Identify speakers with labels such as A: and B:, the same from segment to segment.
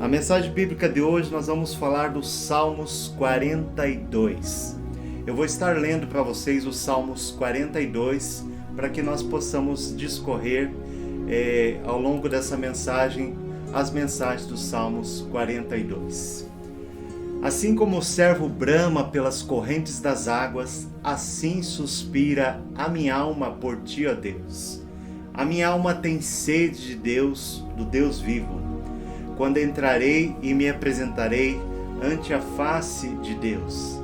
A: A mensagem bíblica de hoje nós vamos falar dos Salmos 42. Eu vou estar lendo para vocês os Salmos 42 para que nós possamos discorrer ao longo dessa mensagem as mensagens dos Salmos 42. Assim como o servo brama pelas correntes das águas, assim suspira a minha alma por ti, ó Deus. A minha alma tem sede de Deus, do Deus vivo. Quando entrarei e me apresentarei ante a face de Deus.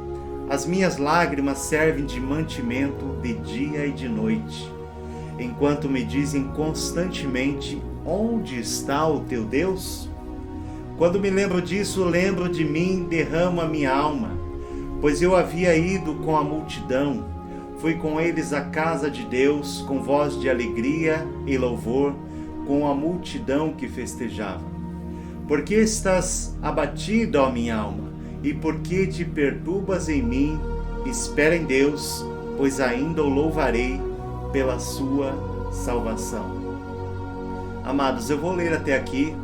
A: As minhas lágrimas servem de mantimento de dia e de noite, enquanto me dizem constantemente: onde está o teu Deus? Quando me lembro disso, lembro de mim, derramo a minha alma, pois eu havia ido com a multidão, fui com eles à casa de Deus, com voz de alegria e louvor, com a multidão que festejava. Por que estás abatido, ó minha alma? E por que te perturbas em mim? Espera em Deus, pois ainda o louvarei pela sua salvação. Amados, eu vou ler até aqui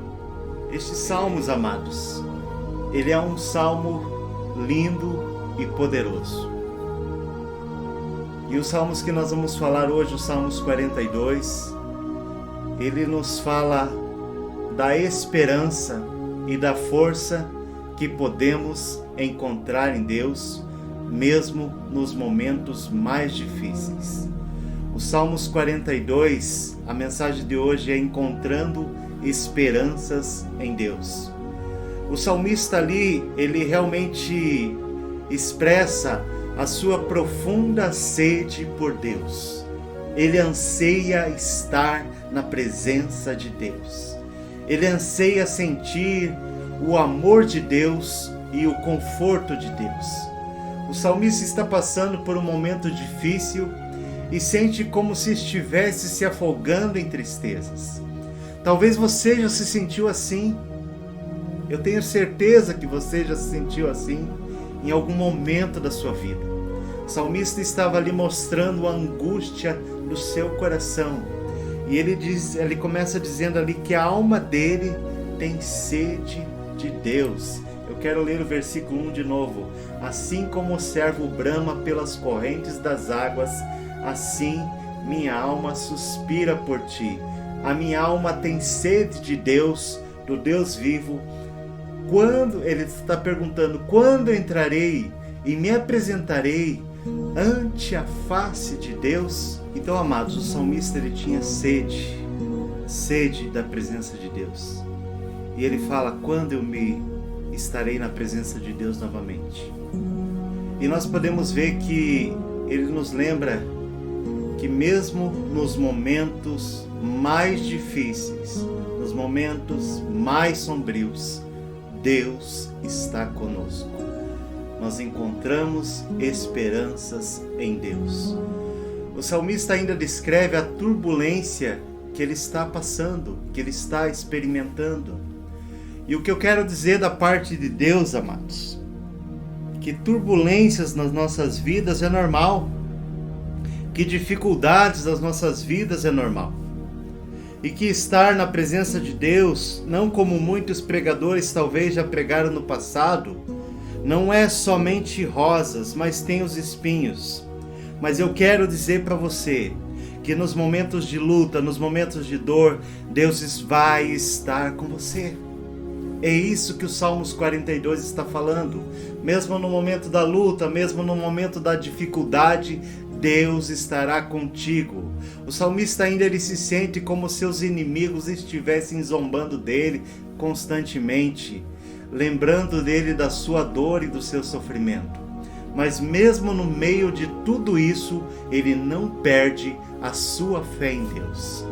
A: estes salmos, amados. Ele é um salmo lindo e poderoso. E os salmos que nós vamos falar hoje, os Salmos 42, ele nos fala da esperança e da força que podemos encontrar em Deus, mesmo nos momentos mais difíceis. Os Salmos 42, a mensagem de hoje é encontrando esperanças em Deus. O salmista ali, ele realmente expressa a sua profunda sede por Deus. Ele anseia estar na presença de Deus. Ele anseia sentir o amor de Deus e o conforto de Deus. O salmista está passando por um momento difícil e sente como se estivesse se afogando em tristezas. Talvez você já se sentiu assim. Eu tenho certeza que você já se sentiu assim em algum momento da sua vida. O salmista estava ali mostrando a angústia do seu coração. E ele começa dizendo ali que a alma dele tem sede de Deus. Eu quero ler o versículo 1 de novo. Assim como o servo brama pelas correntes das águas, assim minha alma suspira por ti. A minha alma tem sede de Deus, do Deus vivo. Quando ele está perguntando, quando entrarei e me apresentarei ante a face de Deus? Então, amados, o salmista ele tinha sede da presença de Deus. E ele fala: quando eu me estarei na presença de Deus novamente? E nós podemos ver que ele nos lembra que mesmo nos momentos mais difíceis, nos momentos mais sombrios, Deus está conosco. Nós encontramos esperanças em Deus. O salmista ainda descreve a turbulência que ele está passando, que ele está experimentando. E o que eu quero dizer da parte de Deus, amados, que turbulências nas nossas vidas é normal, que dificuldades nas nossas vidas é normal. E que estar na presença de Deus, não como muitos pregadores talvez já pregaram no passado, não é somente rosas, mas tem os espinhos. Mas eu quero dizer para você que nos momentos de luta, nos momentos de dor, Deus vai estar com você. É isso que o Salmos 42 está falando. Mesmo no momento da luta, mesmo no momento da dificuldade, Deus estará contigo. O salmista ainda ele se sente como seus inimigos estivessem zombando dele constantemente, lembrando dele da sua dor e do seu sofrimento. Mas mesmo no meio de tudo isso, ele não perde a sua fé em Deus.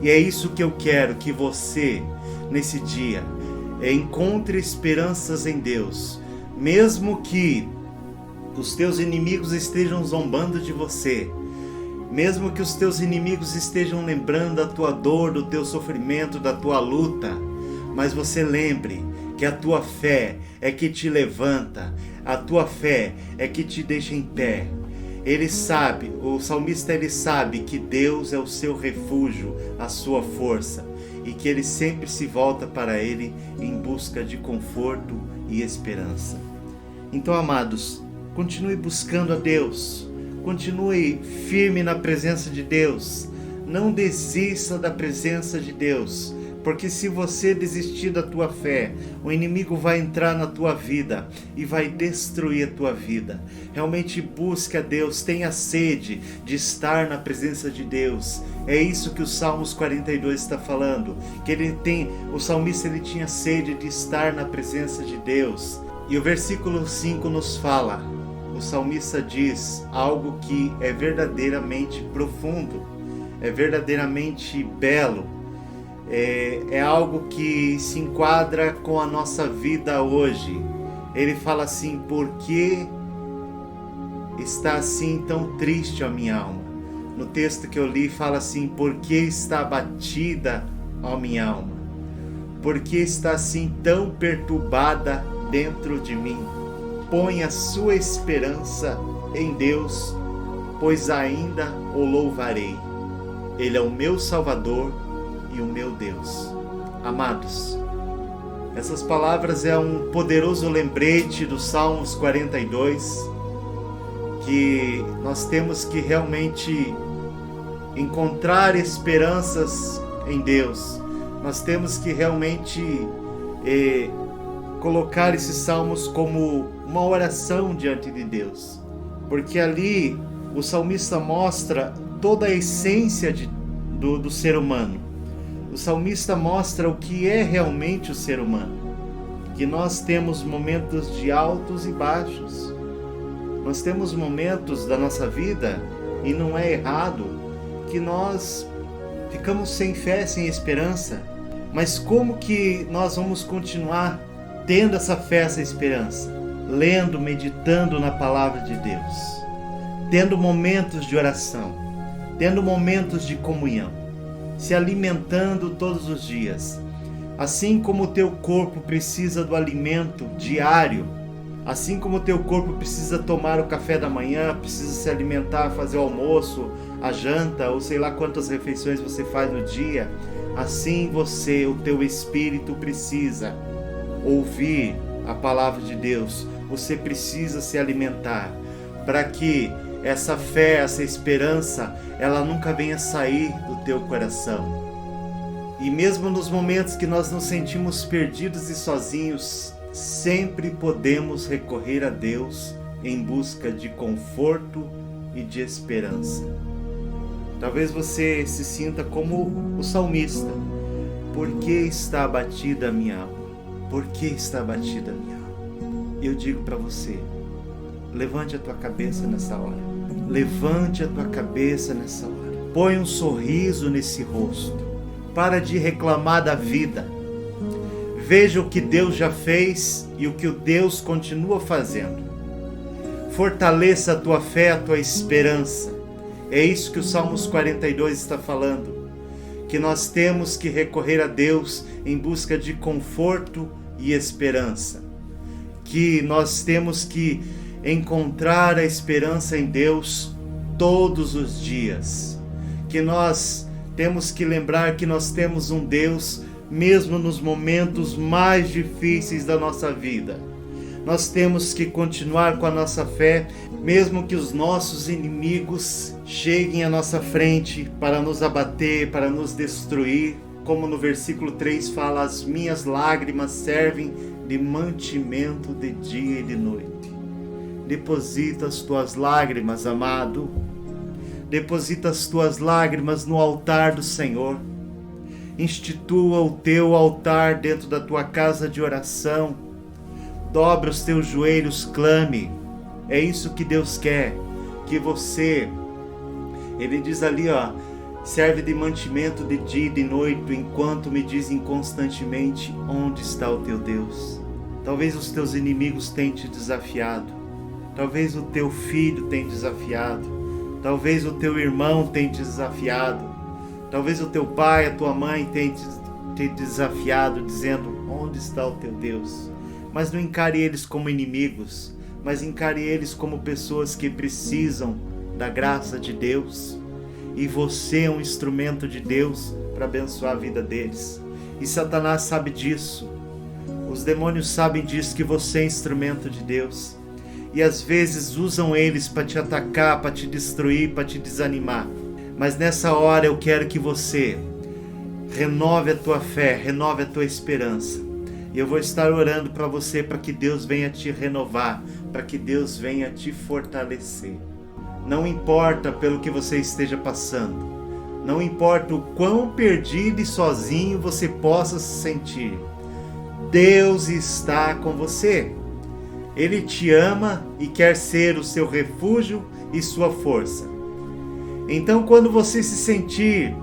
A: E é isso que eu quero que você, nesse dia, encontre esperanças em Deus. Mesmo que os teus inimigos estejam zombando de você, mesmo que os teus inimigos estejam lembrando da tua dor, do teu sofrimento, da tua luta, mas você lembre que a tua fé é que te levanta, a tua fé é que te deixa em pé. Ele sabe, o salmista ele sabe que Deus é o seu refúgio, a sua força. e que ele sempre se volta para ele em busca de conforto e esperança. Então, amados, continue buscando a Deus, continue firme na presença de Deus, não desista da presença de Deus, porque se você desistir da tua fé, o inimigo vai entrar na tua vida e vai destruir a tua vida. Realmente busque a Deus, tenha sede de estar na presença de Deus. É isso que o Salmos 42 está falando, que o salmista tinha sede de estar na presença de Deus. E o versículo 5 nos fala, o salmista diz algo que é verdadeiramente profundo, é verdadeiramente belo. É algo que se enquadra com a nossa vida hoje. Ele fala assim: por que está assim tão triste a minha alma? No texto que eu li fala assim: por que está abatida a minha alma? Por que está assim tão perturbada dentro de mim? Põe a sua esperança em Deus, pois ainda o louvarei. Ele é o meu Salvador e o meu Deus. Amados, essas palavras é um poderoso lembrete do Salmos 42, que nós temos que realmente encontrar esperanças em Deus. Nós temos que realmente colocar esses salmos como uma oração diante de Deus, porque ali o salmista mostra toda a essência do ser humano. O salmista mostra o que é realmente o ser humano, que nós temos momentos de altos e baixos, nós temos momentos da nossa vida, e não é errado, que nós ficamos sem fé, sem esperança, mas como que nós vamos continuar tendo essa fé, essa esperança? Lendo, meditando na palavra de Deus, tendo momentos de oração, tendo momentos de comunhão, se alimentando todos os dias. Assim como o teu corpo precisa do alimento diário, assim como o teu corpo precisa tomar o café da manhã, precisa se alimentar, fazer o almoço, a janta, ou sei lá quantas refeições você faz no dia, assim o teu espírito precisa ouvir a palavra de Deus. Você precisa se alimentar para que essa fé, essa esperança, ela nunca venha sair do teu coração. E mesmo nos momentos que nós nos sentimos perdidos e sozinhos, sempre podemos recorrer a Deus em busca de conforto e de esperança. Talvez você se sinta como o salmista. Por que está abatida a minha alma? Por que está abatida a minha alma? Eu digo para você, levante a tua cabeça nessa hora. Levante a tua cabeça nessa hora. Põe um sorriso nesse rosto. Para de reclamar da vida. Veja o que Deus já fez e o que o Deus continua fazendo. Fortaleça a tua fé, a tua esperança. É isso que o Salmos 42 está falando. Que nós temos que recorrer a Deus em busca de conforto e esperança. Que nós temos que encontrar a esperança em Deus todos os dias. Que nós temos que lembrar que nós temos um Deus mesmo nos momentos mais difíceis da nossa vida. Nós temos que continuar com a nossa fé, mesmo que os nossos inimigos cheguem à nossa frente para nos abater, para nos destruir. Como no versículo 3 fala, as minhas lágrimas servem de mantimento de dia e de noite. Deposita as tuas lágrimas, amado. Deposita as tuas lágrimas no altar do Senhor. Institua o teu altar dentro da tua casa de oração. Dobra os teus joelhos, clame. É isso que Deus quer, que você, Ele diz ali, serve de mantimento de dia e de noite, enquanto me dizem constantemente, onde está o teu Deus? Talvez os teus inimigos tenham te desafiado. Talvez o teu filho tenha desafiado. Talvez o teu irmão tenha te desafiado. Talvez o teu pai, a tua mãe tenha te desafiado, dizendo, onde está o teu Deus? Mas não encare eles como inimigos, mas encare eles como pessoas que precisam da graça de Deus. e você é um instrumento de Deus para abençoar a vida deles. E Satanás sabe disso. Os demônios sabem disso, que você é instrumento de Deus. E às vezes usam eles para te atacar, para te destruir, para te desanimar. Mas nessa hora eu quero que você renove a tua fé, renove a tua esperança. E eu vou estar orando para você, para que Deus venha te renovar, para que Deus venha te fortalecer. Não importa pelo que você esteja passando. Não importa o quão perdido e sozinho você possa se sentir. Deus está com você. Ele te ama e quer ser o seu refúgio e sua força. Então, quando você se sentir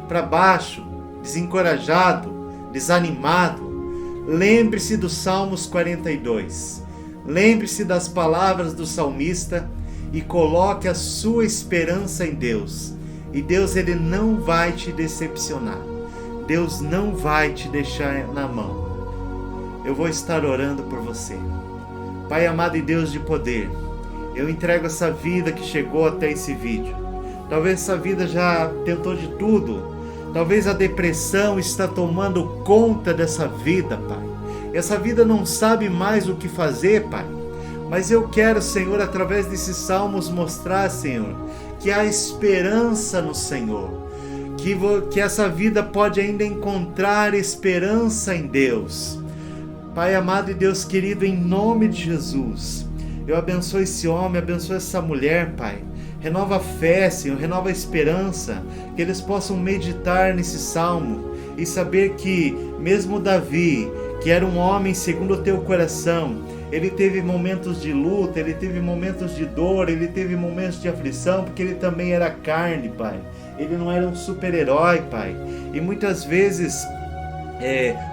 A: para baixo, desencorajado, desanimado, lembre-se dos Salmos 42. Lembre-se das palavras do salmista e coloque a sua esperança em Deus. E Deus, Ele não vai te decepcionar. Deus não vai te deixar na mão. Eu vou estar orando por você. Pai amado e Deus de poder, eu entrego essa vida que chegou até esse vídeo. Talvez essa vida já tentou de tudo. Talvez a depressão está tomando conta dessa vida, Pai. Essa vida não sabe mais o que fazer, Pai. Mas eu quero, Senhor, através desses salmos mostrar, Senhor, que há esperança no Senhor. Que essa vida pode ainda encontrar esperança em Deus. Pai amado e Deus querido, em nome de Jesus, eu abençoo esse homem, abençoo essa mulher, Pai. Renova a fé, Senhor, renova a esperança, que eles possam meditar nesse salmo e saber que mesmo Davi, que era um homem segundo o teu coração, ele teve momentos de luta, ele teve momentos de dor, ele teve momentos de aflição, porque ele também era carne, Pai. Ele não era um super-herói, Pai. E muitas vezes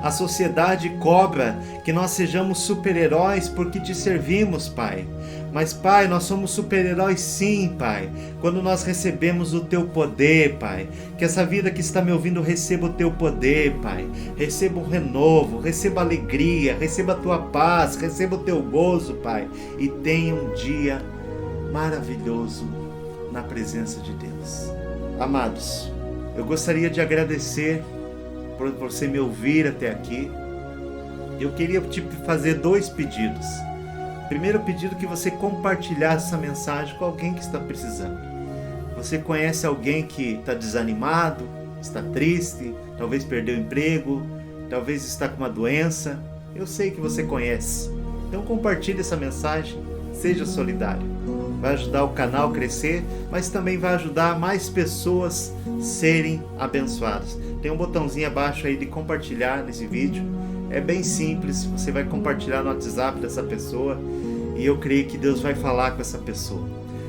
A: a sociedade cobra que nós sejamos super-heróis porque te servimos, Pai. Mas, Pai, nós somos super-heróis sim, Pai, quando nós recebemos o Teu poder, Pai. Que essa vida que está me ouvindo receba o Teu poder, Pai. Receba um renovo, receba alegria, receba a Tua paz, receba o Teu gozo, Pai. E tenha um dia maravilhoso na presença de Deus. Amados, eu gostaria de agradecer por você me ouvir até aqui. Eu queria te fazer 2 pedidos. Primeiro pedido, que você compartilhasse essa mensagem com alguém que está precisando. Você conhece alguém que está desanimado, está triste, talvez perdeu o emprego, talvez está com uma doença. Eu sei que você conhece. Então compartilhe essa mensagem, seja solidário. Vai ajudar o canal a crescer, mas também vai ajudar mais pessoas serem abençoadas. Tem um botãozinho abaixo aí de compartilhar nesse vídeo. É bem simples, você vai compartilhar no WhatsApp dessa pessoa e eu creio que Deus vai falar com essa pessoa.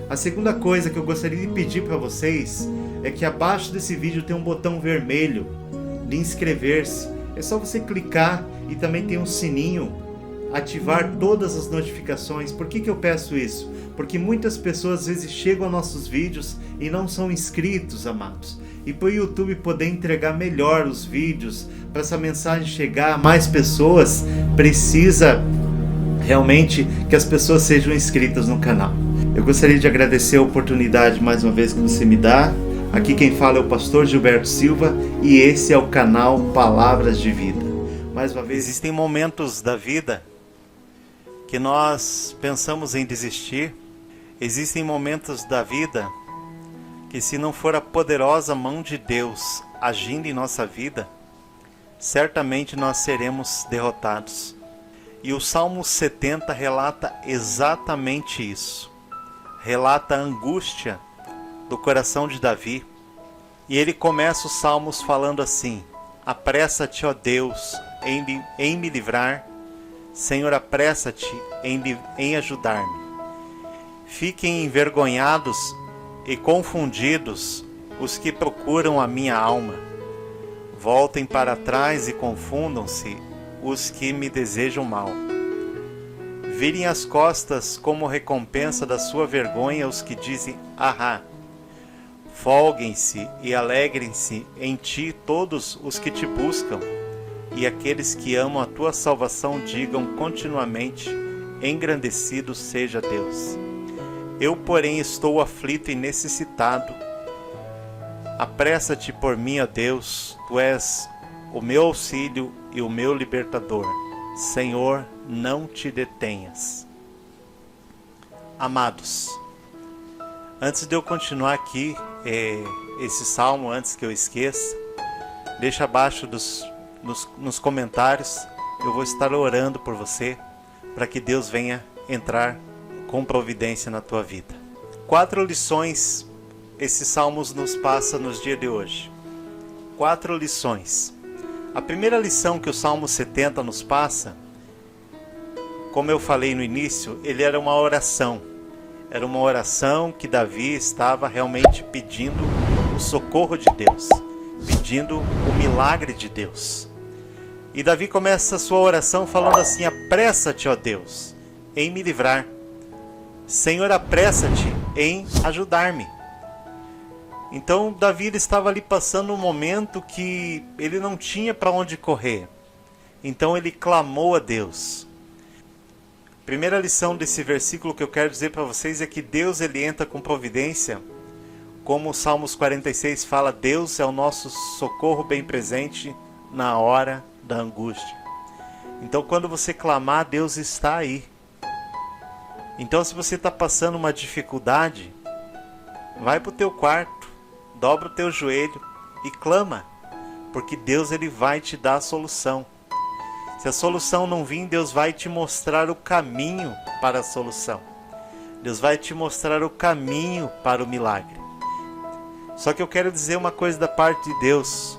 A: A segunda coisa que eu gostaria de pedir para vocês é que abaixo desse vídeo tem um botão vermelho de inscrever-se. É só você clicar e também tem um sininho, ativar todas as notificações. Por que eu peço isso? Porque muitas pessoas às vezes chegam aos nossos vídeos e não são inscritos, amados. E para o YouTube poder entregar melhor os vídeos, para essa mensagem chegar a mais pessoas, precisa realmente que as pessoas sejam inscritas no canal. Eu gostaria de agradecer a oportunidade mais uma vez que você me dá. Aqui quem fala é o pastor Gilberto Silva e esse é o canal Palavras de Vida. Mais uma vez, existem momentos da vida que nós pensamos em desistir. Existem momentos da vida que, se não for a poderosa mão de Deus agindo em nossa vida, certamente nós seremos derrotados. E o Salmo 70 relata exatamente isso. Relata a angústia do coração de Davi. E ele começa os Salmos falando assim: apressa-te, ó Deus, em me livrar. Senhor, apressa-te em ajudar-me. Fiquem envergonhados e confundidos os que procuram a minha alma. Voltem para trás e confundam-se os que me desejam mal. Virem as costas como recompensa da sua vergonha os que dizem ahá. Folguem-se e alegrem-se em ti todos os que te buscam, e aqueles que amam a tua salvação digam continuamente: engrandecido seja Deus. Eu, porém, estou aflito e necessitado. Apressa-te por mim, ó Deus, tu és o meu auxílio e o meu libertador. Senhor, não te detenhas. Amados, antes de eu continuar aqui, esse salmo, antes que eu esqueça, deixa abaixo nos comentários, eu vou estar orando por você, para que Deus venha entrar com providência na tua vida. 4 lições esses salmos nos passa nos dias de hoje. 4 lições. A primeira lição que o Salmo 70 nos passa, como eu falei no início, ele era uma oração. Era uma oração que Davi estava realmente pedindo o socorro de Deus, pedindo o milagre de Deus. E Davi começa a sua oração falando assim: apressa-te, ó Deus, em me livrar. Senhor, apressa-te em ajudar-me. Então Davi estava ali passando um momento que ele não tinha para onde correr. Então ele clamou a Deus. Primeira lição desse versículo que eu quero dizer para vocês é que Deus ele entra com providência. Como o Salmos 46 fala, Deus é o nosso socorro bem presente na hora da angústia. Então quando você clamar, Deus está aí. Então se você está passando uma dificuldade, vai para o teu quarto, dobra o teu joelho e clama, porque Deus ele vai te dar a solução. Se a solução não vir, Deus vai te mostrar o caminho para a solução. Deus vai te mostrar o caminho para o milagre. Só que eu quero dizer uma coisa da parte de Deus.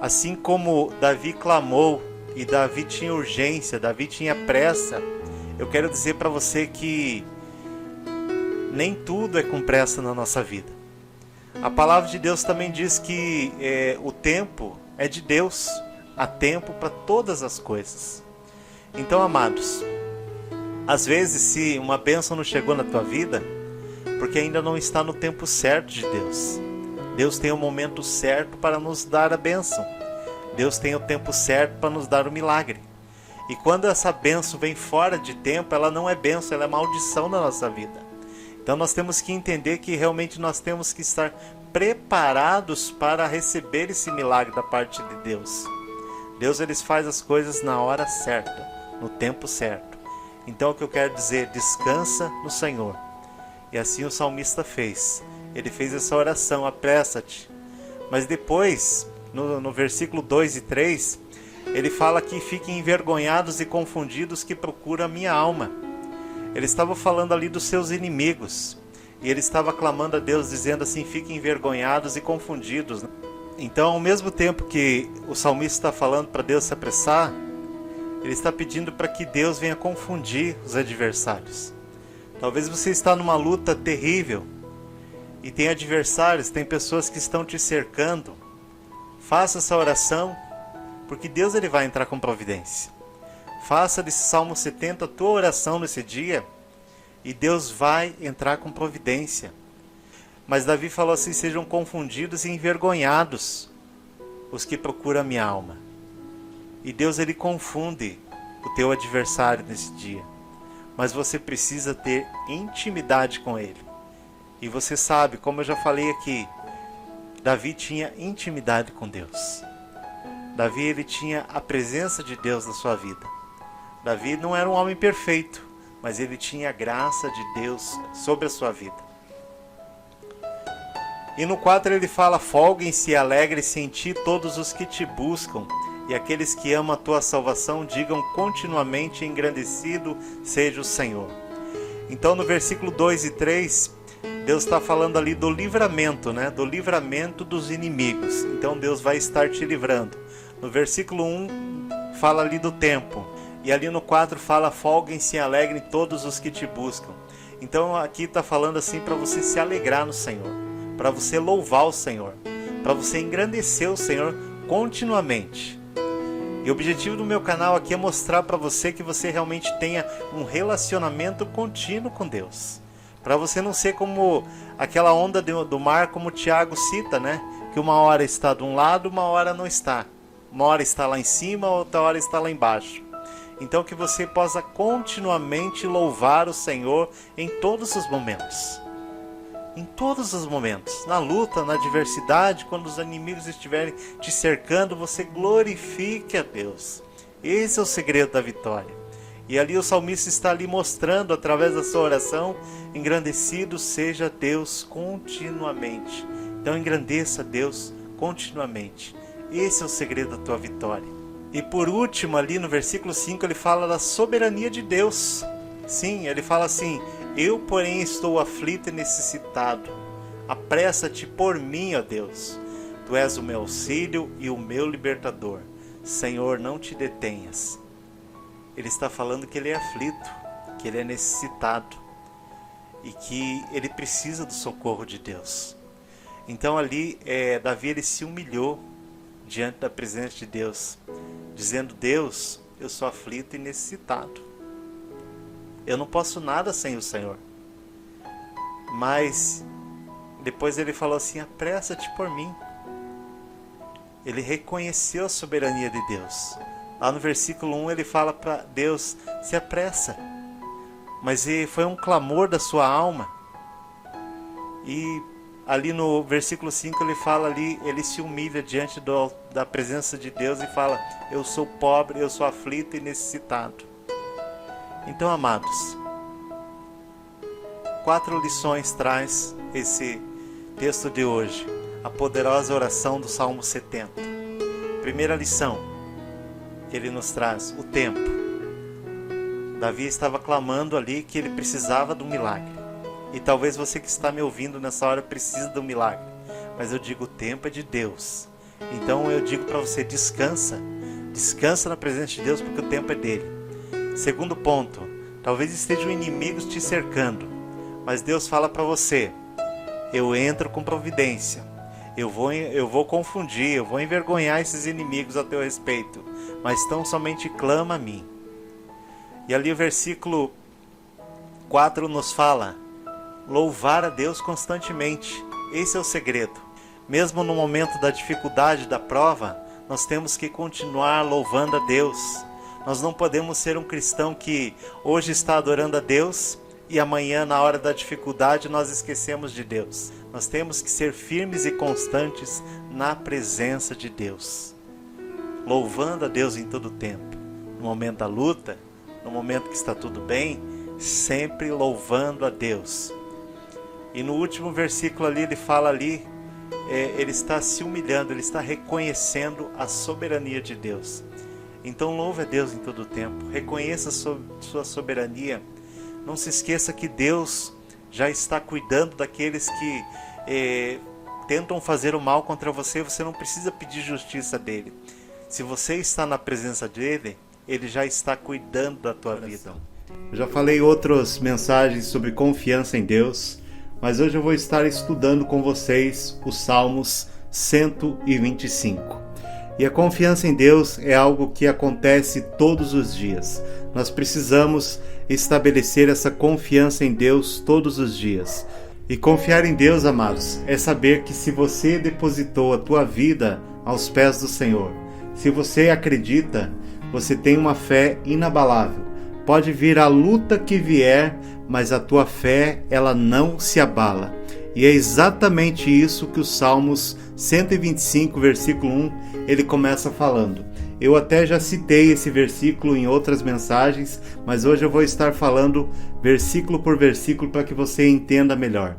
A: Assim como Davi clamou e Davi tinha urgência, Davi tinha pressa, eu quero dizer para você que nem tudo é com pressa na nossa vida. A palavra de Deus também diz que o tempo é de Deus. Há tempo para todas as coisas. Então, amados, às vezes se uma bênção não chegou na tua vida, porque ainda não está no tempo certo de Deus. Deus tem o momento certo para nos dar a bênção. Deus tem o tempo certo para nos dar o milagre. E quando essa bênção vem fora de tempo, ela não é bênção, ela é maldição na nossa vida. Então nós temos que entender que realmente nós temos que estar preparados para receber esse milagre da parte de Deus. Deus ele faz as coisas na hora certa, no tempo certo. Então o que eu quero dizer, descansa no Senhor. E assim o salmista fez. Ele fez essa oração, apressa-te. Mas depois, no versículo 2 e 3, ele fala que fiquem envergonhados e confundidos que procuram a minha alma. Ele estava falando ali dos seus inimigos. E ele estava clamando a Deus, dizendo assim, fiquem envergonhados e confundidos. Então, ao mesmo tempo que o salmista está falando para Deus se apressar, ele está pedindo para que Deus venha confundir os adversários. Talvez você está numa luta terrível e tem adversários, tem pessoas que estão te cercando. Faça essa oração, porque Deus ele vai entrar com providência. Faça desse Salmo 70 a tua oração nesse dia e Deus vai entrar com providência. Mas Davi falou assim, sejam confundidos e envergonhados os que procuram a minha alma. E Deus ele confunde o teu adversário nesse dia. Mas você precisa ter intimidade com ele. E você sabe, como eu já falei aqui, Davi tinha intimidade com Deus. Davi ele tinha a presença de Deus na sua vida. Davi não era um homem perfeito, mas ele tinha a graça de Deus sobre a sua vida. E no 4 ele fala, folguem-se e alegrem-se em ti todos os que te buscam, e aqueles que amam a tua salvação digam continuamente, engrandecido seja o Senhor. Então no versículo 2 e 3, Deus está falando ali do livramento, né? Do livramento dos inimigos. Então Deus vai estar te livrando. No versículo 1 fala ali do tempo, e ali no 4 fala, folguem-se e alegrem todos os que te buscam. Então aqui está falando assim para você se alegrar no Senhor, para você louvar o Senhor, para você engrandecer o Senhor continuamente. E o objetivo do meu canal aqui é mostrar para você que você realmente tenha um relacionamento contínuo com Deus. Para você não ser como aquela onda do mar, como o Tiago cita, né? Que uma hora está de um lado, uma hora não está. Uma hora está lá em cima, outra hora está lá embaixo. Então que você possa continuamente louvar o Senhor em todos os momentos. Em todos os momentos, na luta, na adversidade, quando os inimigos estiverem te cercando, você glorifique a Deus. Esse é o segredo da vitória. E ali o salmista está ali mostrando, através da sua oração, engrandecido seja Deus continuamente. Então engrandeça Deus continuamente. Esse é o segredo da tua vitória. E por último, ali no versículo 5, ele fala da soberania de Deus. Sim, ele fala assim: eu, porém, estou aflito e necessitado. Apressa-te por mim, ó Deus. Tu és o meu auxílio e o meu libertador. Senhor, não te detenhas. Ele está falando que ele é aflito, que ele é necessitado e que ele precisa do socorro de Deus. Então ali, Davi ele se humilhou diante da presença de Deus, dizendo: Deus, eu sou aflito e necessitado. Eu não posso nada sem o Senhor. Mas depois ele falou assim: apressa-te por mim. Ele reconheceu a soberania de Deus. Lá no versículo 1 ele fala para Deus: se apressa. Mas foi um clamor da sua alma. E ali no versículo 5 ele fala ali, ele se humilha diante da presença de Deus e fala: eu sou pobre, eu sou aflito e necessitado. Então, amados, 4 lições traz esse texto de hoje, a poderosa oração do Salmo 70. Primeira lição, ele nos traz o tempo. Davi estava clamando ali que ele precisava do milagre. E talvez você que está me ouvindo nessa hora precise do milagre. Mas eu digo, o tempo é de Deus. Então eu digo para você, descansa. Descansa na presença de Deus, porque o tempo é dele. Segundo ponto, talvez estejam inimigos te cercando, mas Deus fala para você: eu entro com providência, eu vou confundir, eu vou envergonhar esses inimigos a teu respeito, mas tão somente clama a mim. E ali o versículo 4 nos fala: louvar a Deus constantemente. Esse é o segredo. Mesmo no momento da dificuldade, da prova, nós temos que continuar louvando a Deus. Nós não podemos ser um cristão que hoje está adorando a Deus e amanhã, na hora da dificuldade, nós esquecemos de Deus. Nós temos que ser firmes e constantes na presença de Deus, louvando a Deus em todo o tempo. No momento da luta, no momento que está tudo bem, sempre louvando a Deus. E no último versículo ali, ele fala ali, ele está se humilhando, ele está reconhecendo a soberania de Deus. Então louve a Deus em todo o tempo, reconheça a sua soberania. Não se esqueça que Deus já está cuidando daqueles que tentam fazer o mal contra você. Você não precisa pedir justiça dele. Se você está na presença dele, ele já está cuidando da tua vida. Eu já falei outras mensagens sobre confiança em Deus, mas hoje eu vou estar estudando com vocês os Salmos 125. E a confiança em Deus é algo que acontece todos os dias. Nós precisamos estabelecer essa confiança em Deus todos os dias. E confiar em Deus, amados, é saber que se você depositou a tua vida aos pés do Senhor, se você acredita, você tem uma fé inabalável. Pode vir a luta que vier, mas a tua fé, ela não se abala. E é exatamente isso que o Salmos 125, versículo 1, ele começa falando. Eu até já citei esse versículo em outras mensagens, mas hoje eu vou estar falando versículo por versículo para que você entenda melhor.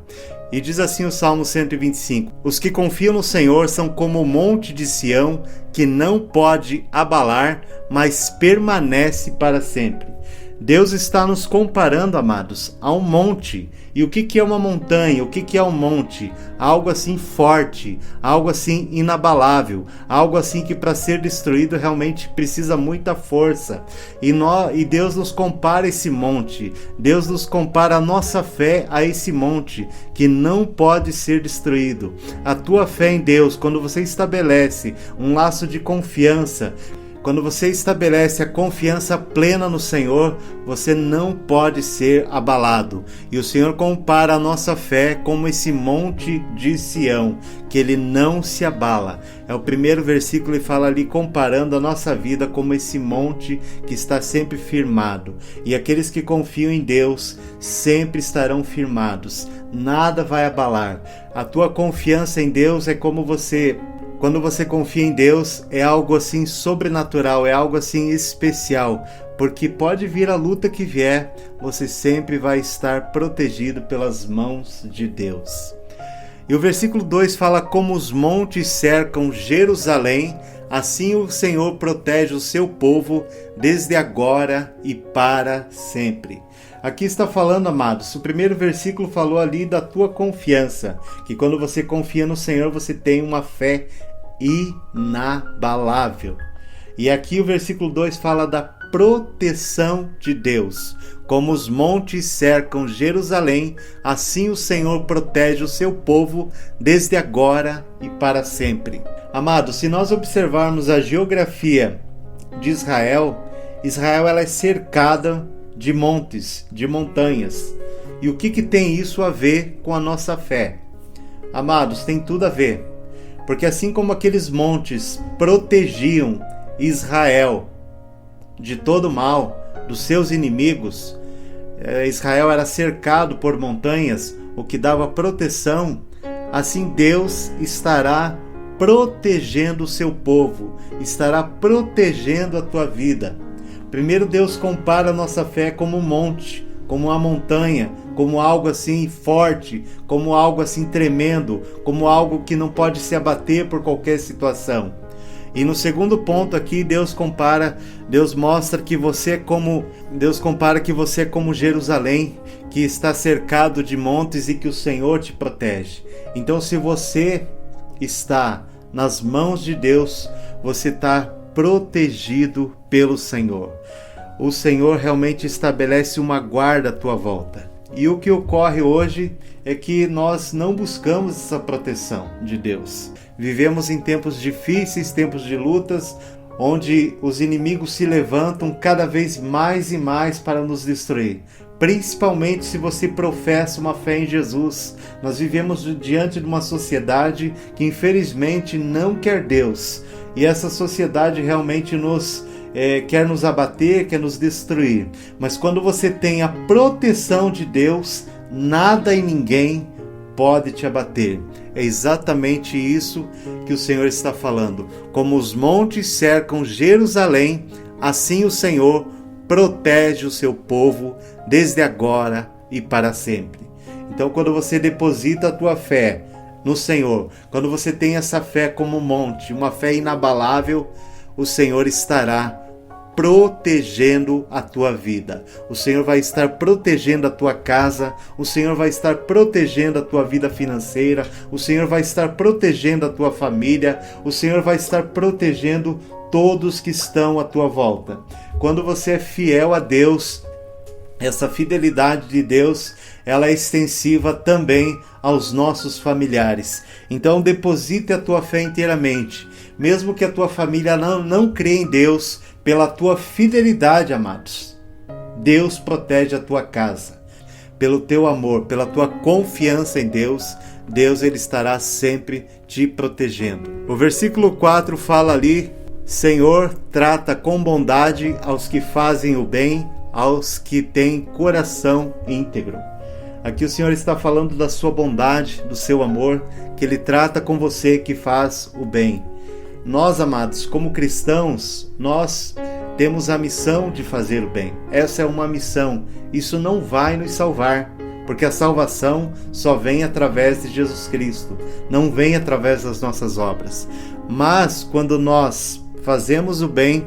A: E diz assim o Salmo 125: os que confiam no Senhor são como o monte de Sião, que não pode abalar, mas permanece para sempre. Deus está nos comparando, amados, a um monte. E o que é uma montanha? O que é um monte? Algo assim forte, algo assim inabalável, algo assim que para ser destruído realmente precisa muita força. E Deus nos compara esse monte, Deus nos compara a nossa fé a esse monte, que não pode ser destruído. A tua fé em Deus, quando você estabelece um laço de confiança, Quando você estabelece a confiança plena no Senhor, você não pode ser abalado. E o Senhor compara a nossa fé como esse monte de Sião, que ele não se abala. É o primeiro versículo, ele fala ali comparando a nossa vida como esse monte que está sempre firmado. E aqueles que confiam em Deus sempre estarão firmados. Nada vai abalar. A tua confiança em Deus é como quando você confia em Deus, é algo assim sobrenatural, é algo assim especial, porque pode vir a luta que vier, você sempre vai estar protegido pelas mãos de Deus. E o versículo 2 fala: como os montes cercam Jerusalém, assim o Senhor protege o seu povo desde agora e para sempre. Aqui está falando, amados, o primeiro versículo falou ali da tua confiança, que quando você confia no Senhor, você tem uma fé inabalável. E aqui o versículo 2 fala da proteção de Deus. Como os montes cercam Jerusalém, assim o Senhor protege o seu povo desde agora e para sempre. Amados, se nós observarmos a geografia de Israel, ela é cercada de montes, de montanhas. E o que tem isso a ver com a nossa fé? Amados, tem tudo a ver. Porque assim como aqueles montes protegiam Israel de todo mal, dos seus inimigos, Israel era cercado por montanhas, o que dava proteção, assim Deus estará protegendo o seu povo, estará protegendo a tua vida. Primeiro, Deus compara a nossa fé como um monte, como uma montanha, como algo assim forte, como algo assim tremendo, como algo que não pode se abater por qualquer situação. E no segundo ponto aqui, Deus mostra que você compara que você é como Jerusalém, que está cercado de montes e que o Senhor te protege. Então, se você está nas mãos de Deus, você está protegido pelo Senhor. O Senhor realmente estabelece uma guarda à tua volta. E o que ocorre hoje é que nós não buscamos essa proteção de Deus. Vivemos em tempos difíceis, tempos de lutas, onde os inimigos se levantam cada vez mais e mais para nos destruir. Principalmente se você professa uma fé em Jesus. Nós vivemos diante de uma sociedade que infelizmente não quer Deus. E essa sociedade realmente quer nos abater, quer nos destruir. Mas quando você tem a proteção de Deus, nada e ninguém pode te abater. É exatamente isso que o Senhor está falando. Como os montes cercam Jerusalém, assim o Senhor protege o seu povo desde agora e para sempre. Então, quando você deposita a tua fé no Senhor, quando você tem essa fé como um monte, uma fé inabalável, o Senhor estará protegendo a tua vida. O Senhor vai estar protegendo a tua casa, o Senhor vai estar protegendo a tua vida financeira, o Senhor vai estar protegendo a tua família, o Senhor vai estar protegendo todos que estão à tua volta. Quando você é fiel a Deus, essa fidelidade de Deus, ela é extensiva também aos nossos familiares. Então deposite a tua fé inteiramente, mesmo que a tua família não crê em Deus. Pela tua fidelidade, amados, Deus protege a tua casa. Pelo teu amor, pela tua confiança em Deus, Ele estará sempre te protegendo. O versículo 4 fala ali: Senhor, trata com bondade aos que fazem o bem, aos que têm coração íntegro. Aqui o Senhor está falando da sua bondade, do seu amor, que Ele trata com você que faz o bem. Nós, amados, como cristãos, nós temos a missão de fazer o bem. Essa é uma missão. Isso não vai nos salvar, porque a salvação só vem através de Jesus Cristo, não vem através das nossas obras. Mas quando nós fazemos o bem,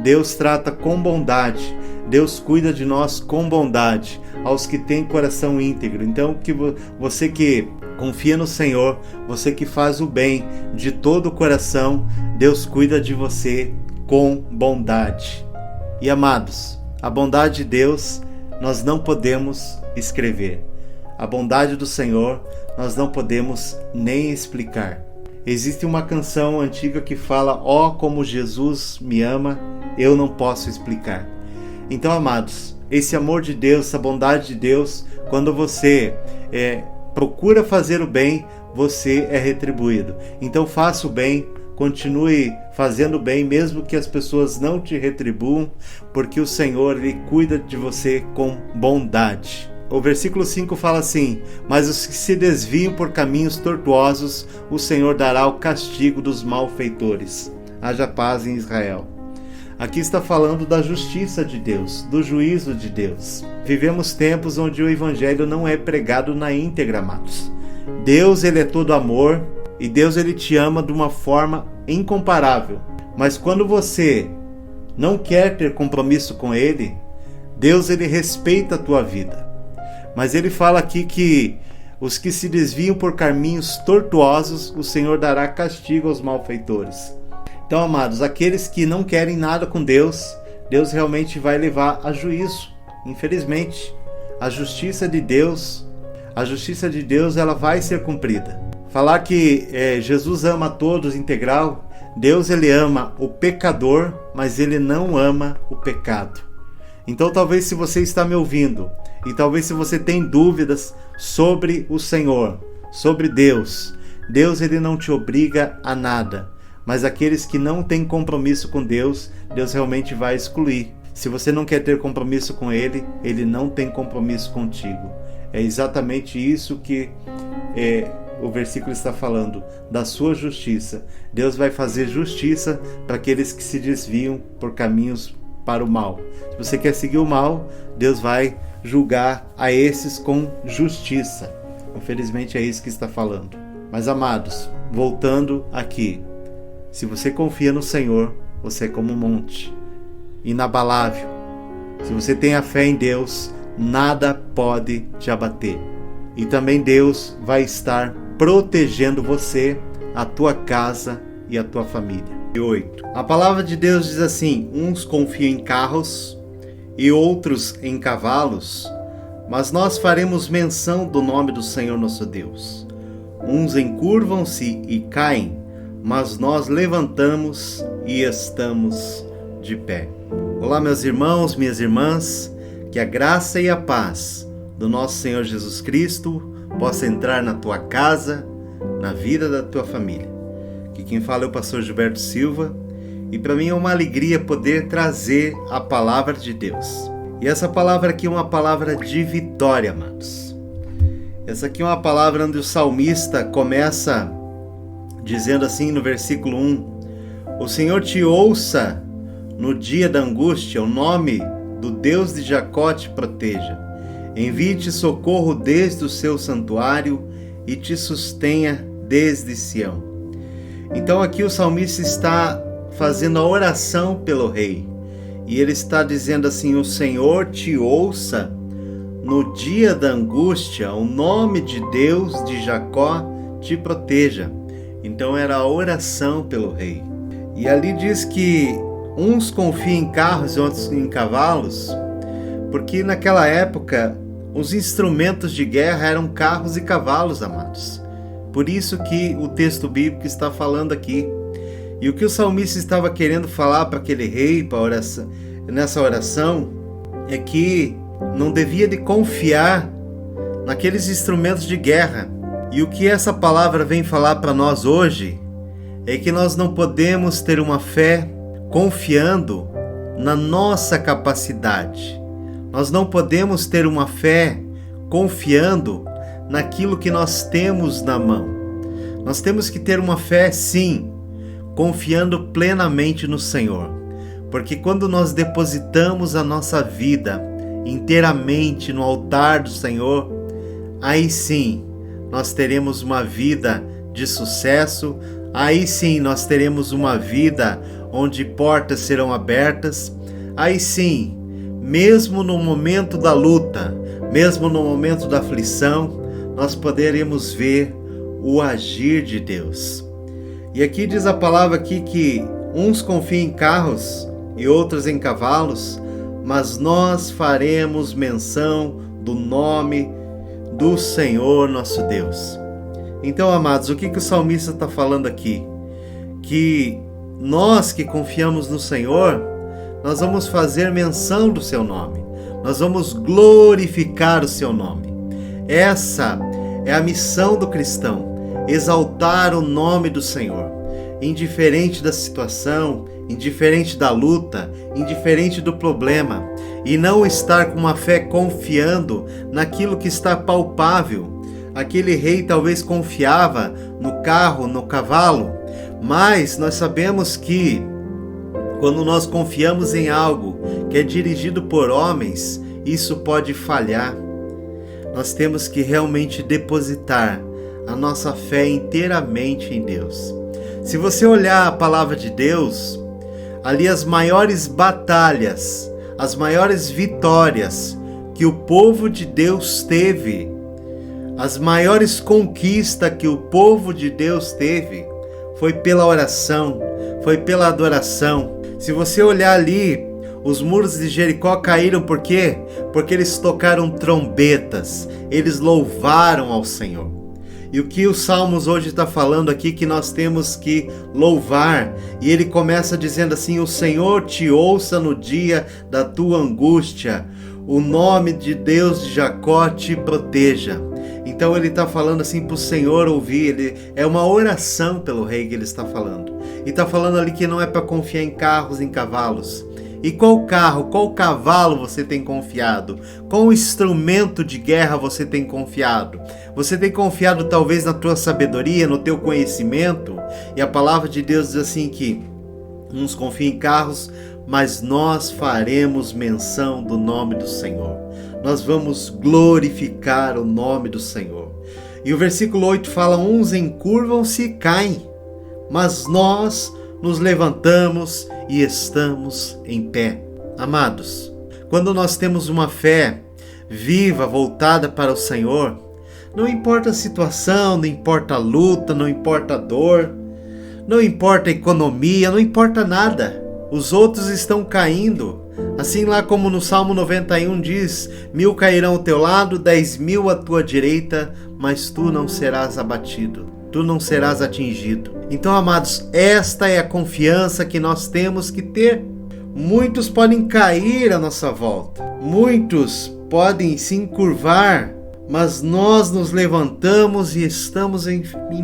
A: Deus trata com bondade, Deus cuida de nós com bondade, aos que têm coração íntegro. Então, que você que confia no Senhor, você que faz o bem de todo o coração, Deus cuida de você com bondade. E amados, a bondade de Deus nós não podemos escrever. A bondade do Senhor nós não podemos nem explicar. Existe uma canção antiga que fala: ó, como Jesus me ama, eu não posso explicar. Então, amados, esse amor de Deus, essa bondade de Deus, quando você procura fazer o bem, você é retribuído. Então faça o bem, continue fazendo o bem, mesmo que as pessoas não te retribuam, porque o Senhor, Ele cuida de você com bondade. O versículo 5 fala assim: mas os que se desviam por caminhos tortuosos, o Senhor dará o castigo dos malfeitores. Haja paz em Israel. Aqui está falando da justiça de Deus, do juízo de Deus. Vivemos tempos onde o evangelho não é pregado na íntegra, amados. Deus, Ele é todo amor, e Deus, Ele te ama de uma forma incomparável. Mas quando você não quer ter compromisso com Ele, Deus, Ele respeita a tua vida. Mas Ele fala aqui que os que se desviam por caminhos tortuosos, o Senhor dará castigo aos malfeitores. Então, amados, aqueles que não querem nada com Deus, Deus realmente vai levar a juízo. Infelizmente, a justiça de Deus, ela vai ser cumprida. Falar que Jesus ama a todos integral, Deus, Ele ama o pecador, mas Ele não ama o pecado. Então, talvez se você está me ouvindo, e talvez se você tem dúvidas sobre o Senhor, sobre Deus, Ele não te obriga a nada. Mas aqueles que não têm compromisso com Deus, Deus realmente vai excluir. Se você não quer ter compromisso com Ele, Ele não tem compromisso contigo. É exatamente isso que o versículo está falando, da sua justiça. Deus vai fazer justiça para aqueles que se desviam por caminhos para o mal. Se você quer seguir o mal, Deus vai julgar a esses com justiça. Infelizmente é isso que está falando. Mas, amados, voltando aqui, se você confia no Senhor, você é como um monte, inabalável. Se você tem a fé em Deus, nada pode te abater. E também Deus vai estar protegendo você, a tua casa e a tua família. 8. A palavra de Deus diz assim: uns confiam em carros e outros em cavalos, mas nós faremos menção do nome do Senhor nosso Deus. Uns encurvam-se e caem, mas nós levantamos e estamos de pé. Olá, meus irmãos, minhas irmãs, que a graça e a paz do nosso Senhor Jesus Cristo possa entrar na tua casa, na vida da tua família. Aqui quem fala é o pastor Gilberto Silva, e para mim é uma alegria poder trazer a palavra de Deus. E essa palavra aqui é uma palavra de vitória, amados. Essa aqui é uma palavra onde o salmista começa dizendo assim no versículo 1: o Senhor te ouça no dia da angústia, o nome do Deus de Jacó te proteja. Envie-te socorro desde o seu santuário e te sustenha desde Sião. Então aqui o salmista está fazendo a oração pelo rei. E ele está dizendo assim: o Senhor te ouça no dia da angústia, o nome de Deus de Jacó te proteja. Então era a oração pelo rei. E ali diz que uns confiam em carros e outros em cavalos, porque naquela época os instrumentos de guerra eram carros e cavalos, amados. Por isso que o texto bíblico está falando aqui. E o que o salmista estava querendo falar para aquele rei, nessa oração, é que não devia de confiar naqueles instrumentos de guerra. E o que essa palavra vem falar para nós hoje é que nós não podemos ter uma fé confiando na nossa capacidade. Nós não podemos ter uma fé confiando naquilo que nós temos na mão. Nós temos que ter uma fé, sim, confiando plenamente no Senhor. Porque quando nós depositamos a nossa vida inteiramente no altar do Senhor, aí sim nós teremos uma vida de sucesso, aí sim nós teremos uma vida onde portas serão abertas, aí sim, mesmo no momento da luta, mesmo no momento da aflição, nós poderemos ver o agir de Deus. E aqui diz a palavra aqui que uns confiam em carros e outros em cavalos, mas nós faremos menção do nome do Senhor nosso Deus. Então, amados, o que o salmista está falando aqui? Que nós que confiamos no Senhor, nós vamos fazer menção do seu nome. Nós vamos glorificar o seu nome. Essa é a missão do cristão, exaltar o nome do Senhor. Indiferente da situação, indiferente da luta, indiferente do problema. E não estar com uma fé confiando naquilo que está palpável. Aquele rei talvez confiava no carro, no cavalo, mas nós sabemos que quando nós confiamos em algo que é dirigido por homens, isso pode falhar. Nós temos que realmente depositar a nossa fé inteiramente em Deus. Se você olhar a palavra de Deus, ali as maiores batalhas, as maiores vitórias que o povo de Deus teve, as maiores conquistas que o povo de Deus teve, foi pela oração, foi pela adoração. Se você olhar ali, os muros de Jericó caíram por quê? Porque eles tocaram trombetas, eles louvaram ao Senhor. E o que os Salmos hoje está falando aqui, que nós temos que louvar. E ele começa dizendo assim: o Senhor te ouça no dia da tua angústia, o nome de Deus de Jacó te proteja. Então ele está falando assim para o Senhor ouvir, é uma oração pelo rei que ele está falando. E está falando ali que não é para confiar em carros, em cavalos. E qual carro, qual cavalo você tem confiado? Qual instrumento de guerra você tem confiado? Você tem confiado talvez na tua sabedoria, no teu conhecimento? E a palavra de Deus diz assim que uns confiam em carros, mas nós faremos menção do nome do Senhor. Nós vamos glorificar o nome do Senhor. E o versículo 8 fala: uns encurvam-se e caem, mas nós nos levantamos e estamos em pé. Amados, quando nós temos uma fé viva, voltada para o Senhor, não importa a situação, não importa a luta, não importa a dor, não importa a economia, não importa nada. Os outros estão caindo. Assim lá como no Salmo 91 diz: 1000 cairão ao teu lado, 10.000 à tua direita, mas tu não serás abatido, tu não serás atingido. Então, amados, esta é a confiança que nós temos que ter. Muitos podem cair à nossa volta, muitos podem se encurvar, mas nós nos levantamos e estamos em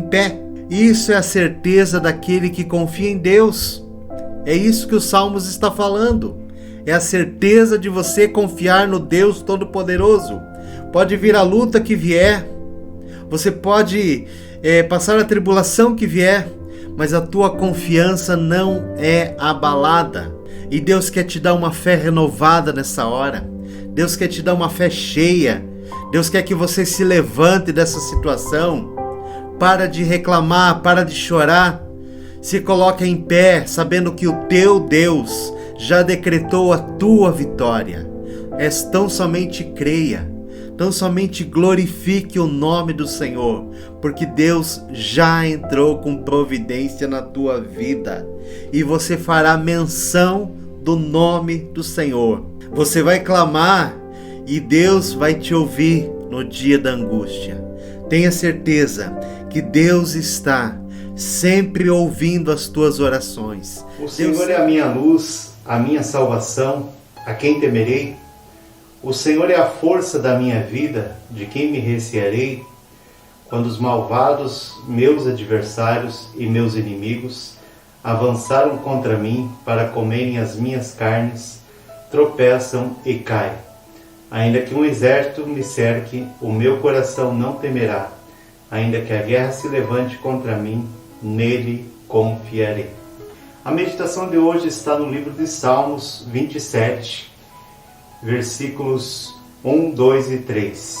A: pé. Isso é a certeza daquele que confia em Deus. É isso que os Salmos está falando. É a certeza de você confiar no Deus Todo-Poderoso. Pode vir a luta que vier, você pode passar a tribulação que vier, mas a tua confiança não é abalada. E Deus quer te dar uma fé renovada nessa hora. Deus quer te dar uma fé cheia. Deus quer que você se levante dessa situação. Para de reclamar, para de chorar. Se coloque em pé, sabendo que o teu Deus já decretou a tua vitória. Tão somente creia, tão somente glorifique o nome do Senhor, porque Deus já entrou com providência na tua vida, e você fará menção do nome do Senhor. Você vai clamar e Deus vai te ouvir no dia da angústia. Tenha certeza que Deus está sempre ouvindo as tuas orações. O Senhor é a minha luz, a minha salvação, a quem temerei? O Senhor é a força da minha vida, de quem me recearei? Quando os malvados, meus adversários e meus inimigos, avançaram contra mim para comerem as minhas carnes, tropeçam e caem. Ainda que um exército me cerque, o meu coração não temerá. Ainda que a guerra se levante contra mim, nele confiarei. A meditação de hoje está no livro de Salmos 27, versículos 1, 2 e 3.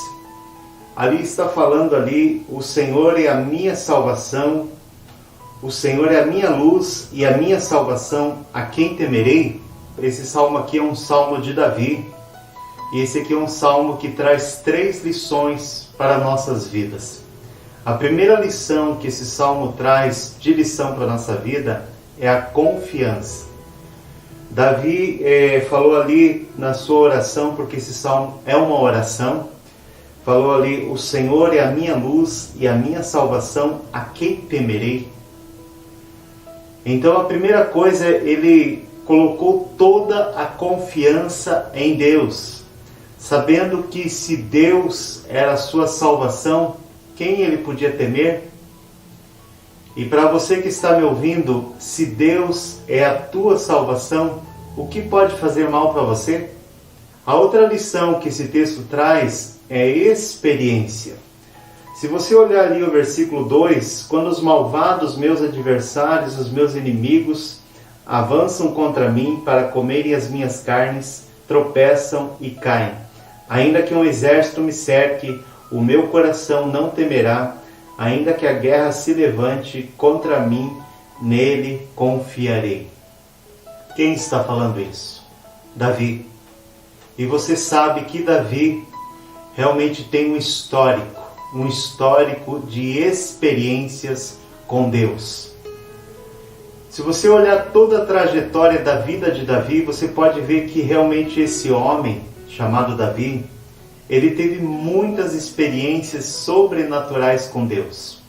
A: Ali está falando o Senhor é a minha salvação, o Senhor é a minha luz e a minha salvação, a quem temerei? Esse salmo aqui é um salmo de Davi, e esse aqui é um salmo que traz 3 lições para nossas vidas. A primeira lição que esse salmo traz de lição para a nossa vida é a confiança. Davi falou ali na sua oração, porque esse salmo é uma oração, falou ali: o Senhor é a minha luz e a minha salvação, a quem temerei? Então a primeira coisa, ele colocou toda a confiança em Deus, sabendo que se Deus era a sua salvação, quem ele podia temer? E para você que está me ouvindo, se Deus é a tua salvação, o que pode fazer mal para você? A outra lição que esse texto traz é experiência. Se você olhar ali o versículo 2, quando os malvados, meus adversários, os meus inimigos, avançam contra mim para comerem as minhas carnes, tropeçam e caem. Ainda que um exército me cerque, o meu coração não temerá. Ainda que a guerra se levante contra mim, nele confiarei. Quem está falando isso? Davi. E você sabe que Davi realmente tem um histórico de experiências com Deus. Se você olhar toda a trajetória da vida de Davi, você pode ver que realmente esse homem, chamado Davi, ele teve muitas experiências sobrenaturais com Deus.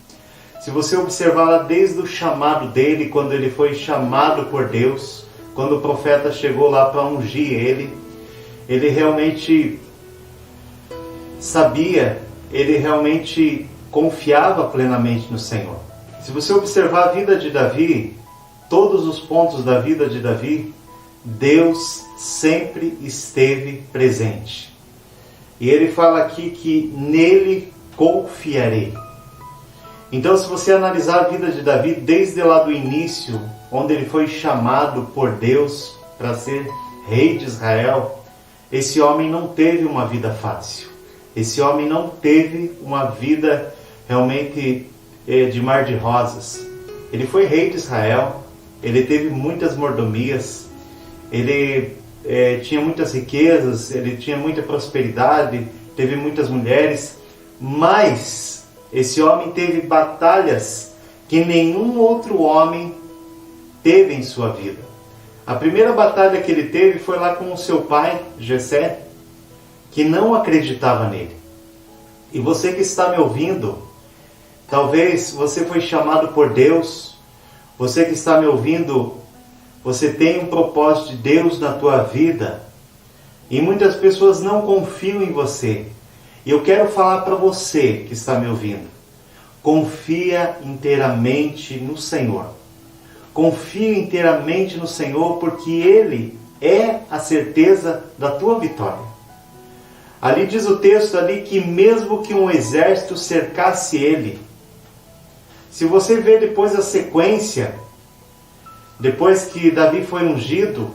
A: Se você observar lá desde o chamado dele, quando ele foi chamado por Deus, quando o profeta chegou lá para ungir ele realmente sabia, ele realmente confiava plenamente no Senhor. Se você observar a vida de Davi, todos os pontos da vida de Davi, Deus sempre esteve presente. E ele fala aqui que nele confiarei. Então, se você analisar a vida de Davi desde lá do início, onde ele foi chamado por Deus para ser rei de Israel, esse homem não teve uma vida fácil. Esse homem não teve uma vida realmente de mar de rosas. Ele foi rei de Israel, ele teve muitas mordomias, ele tinha muitas riquezas, ele tinha muita prosperidade, teve muitas mulheres, mas esse homem teve batalhas que nenhum outro homem teve em sua vida. A primeira batalha que ele teve foi lá com o seu pai, Jessé, que não acreditava nele. E você que está me ouvindo, talvez você foi chamado por Deus, você que está me ouvindo, você tem um propósito de Deus na tua vida, e muitas pessoas não confiam em você. E eu quero falar para você que está me ouvindo, confia inteiramente no Senhor. Confia inteiramente no Senhor, porque Ele é a certeza da tua vitória. Ali diz o texto ali que mesmo que um exército cercasse ele, se você ver depois a sequência, depois que Davi foi ungido,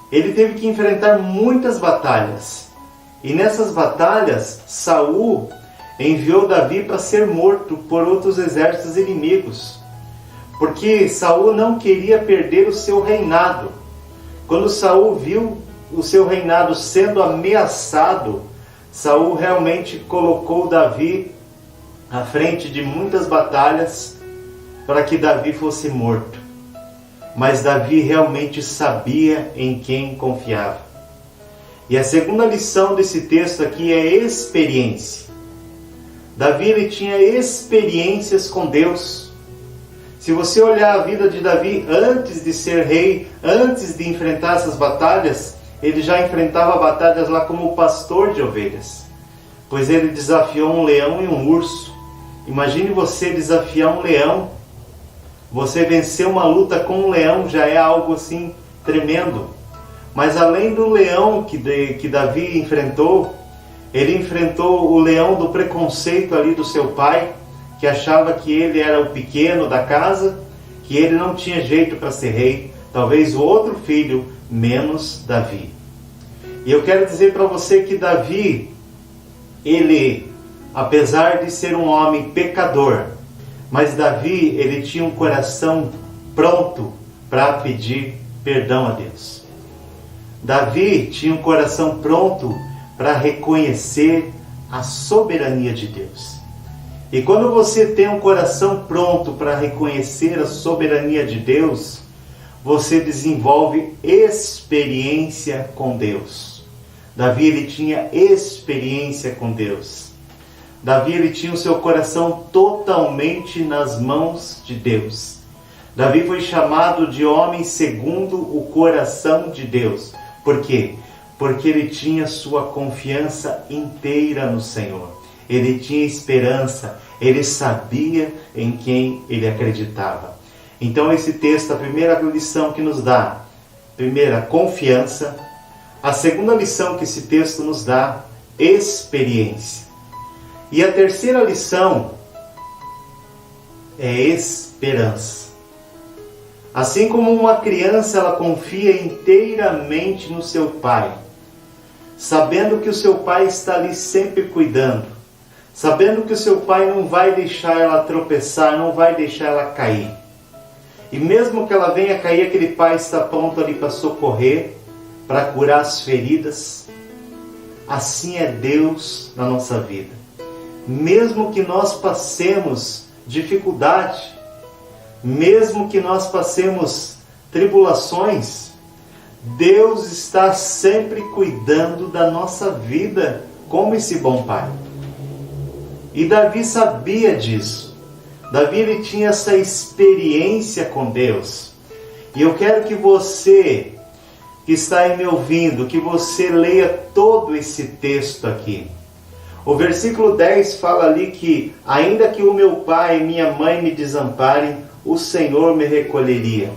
A: ele teve que enfrentar muitas batalhas. E nessas batalhas, Saul enviou Davi para ser morto por outros exércitos inimigos. Porque Saul não queria perder o seu reinado. Quando Saul viu o seu reinado sendo ameaçado, Saul realmente colocou Davi à frente de muitas batalhas para que Davi fosse morto. Mas Davi realmente sabia em quem confiava. E a segunda lição desse texto aqui é experiência. Davi ele tinha experiências com Deus. Se você olhar a vida de Davi antes de ser rei, antes de enfrentar essas batalhas, ele já enfrentava batalhas lá como pastor de ovelhas. Pois ele desafiou um leão e um urso. Imagine você desafiar um leão. Você vencer uma luta com um leão já é algo assim tremendo. Mas além do leão que Davi enfrentou, ele enfrentou o leão do preconceito ali do seu pai, que achava que ele era o pequeno da casa, que ele não tinha jeito para ser rei, talvez o outro filho, menos Davi. E eu quero dizer para você que Davi, ele, apesar de ser um homem pecador, mas Davi, ele tinha um coração pronto para pedir perdão a Deus. Davi tinha um coração pronto para reconhecer a soberania de Deus. E quando você tem um coração pronto para reconhecer a soberania de Deus, você desenvolve experiência com Deus. Davi ele tinha experiência com Deus. Davi ele tinha o seu coração totalmente nas mãos de Deus. Davi foi chamado de homem segundo o coração de Deus. Por quê? Porque ele tinha sua confiança inteira no Senhor. Ele tinha esperança, ele sabia em quem ele acreditava. Então esse texto, a primeira lição que nos dá, primeira, confiança. A segunda lição que esse texto nos dá, experiência. E a terceira lição é esperança. Assim como uma criança, ela confia inteiramente no seu pai, sabendo que o seu pai está ali sempre cuidando, sabendo que o seu pai não vai deixar ela tropeçar, não vai deixar ela cair. E mesmo que ela venha cair, aquele pai está pronto ali para socorrer, para curar as feridas. Assim é Deus na nossa vida. Mesmo que nós passemos dificuldade, mesmo que nós passemos tribulações, Deus está sempre cuidando da nossa vida, como esse bom pai. E Davi sabia disso. Davi ele tinha essa experiência com Deus. E eu quero que você, que está aí me ouvindo, que você leia todo esse texto aqui. O versículo 10 fala ali que, ainda que o meu pai e minha mãe me desamparem, o Senhor me recolheria.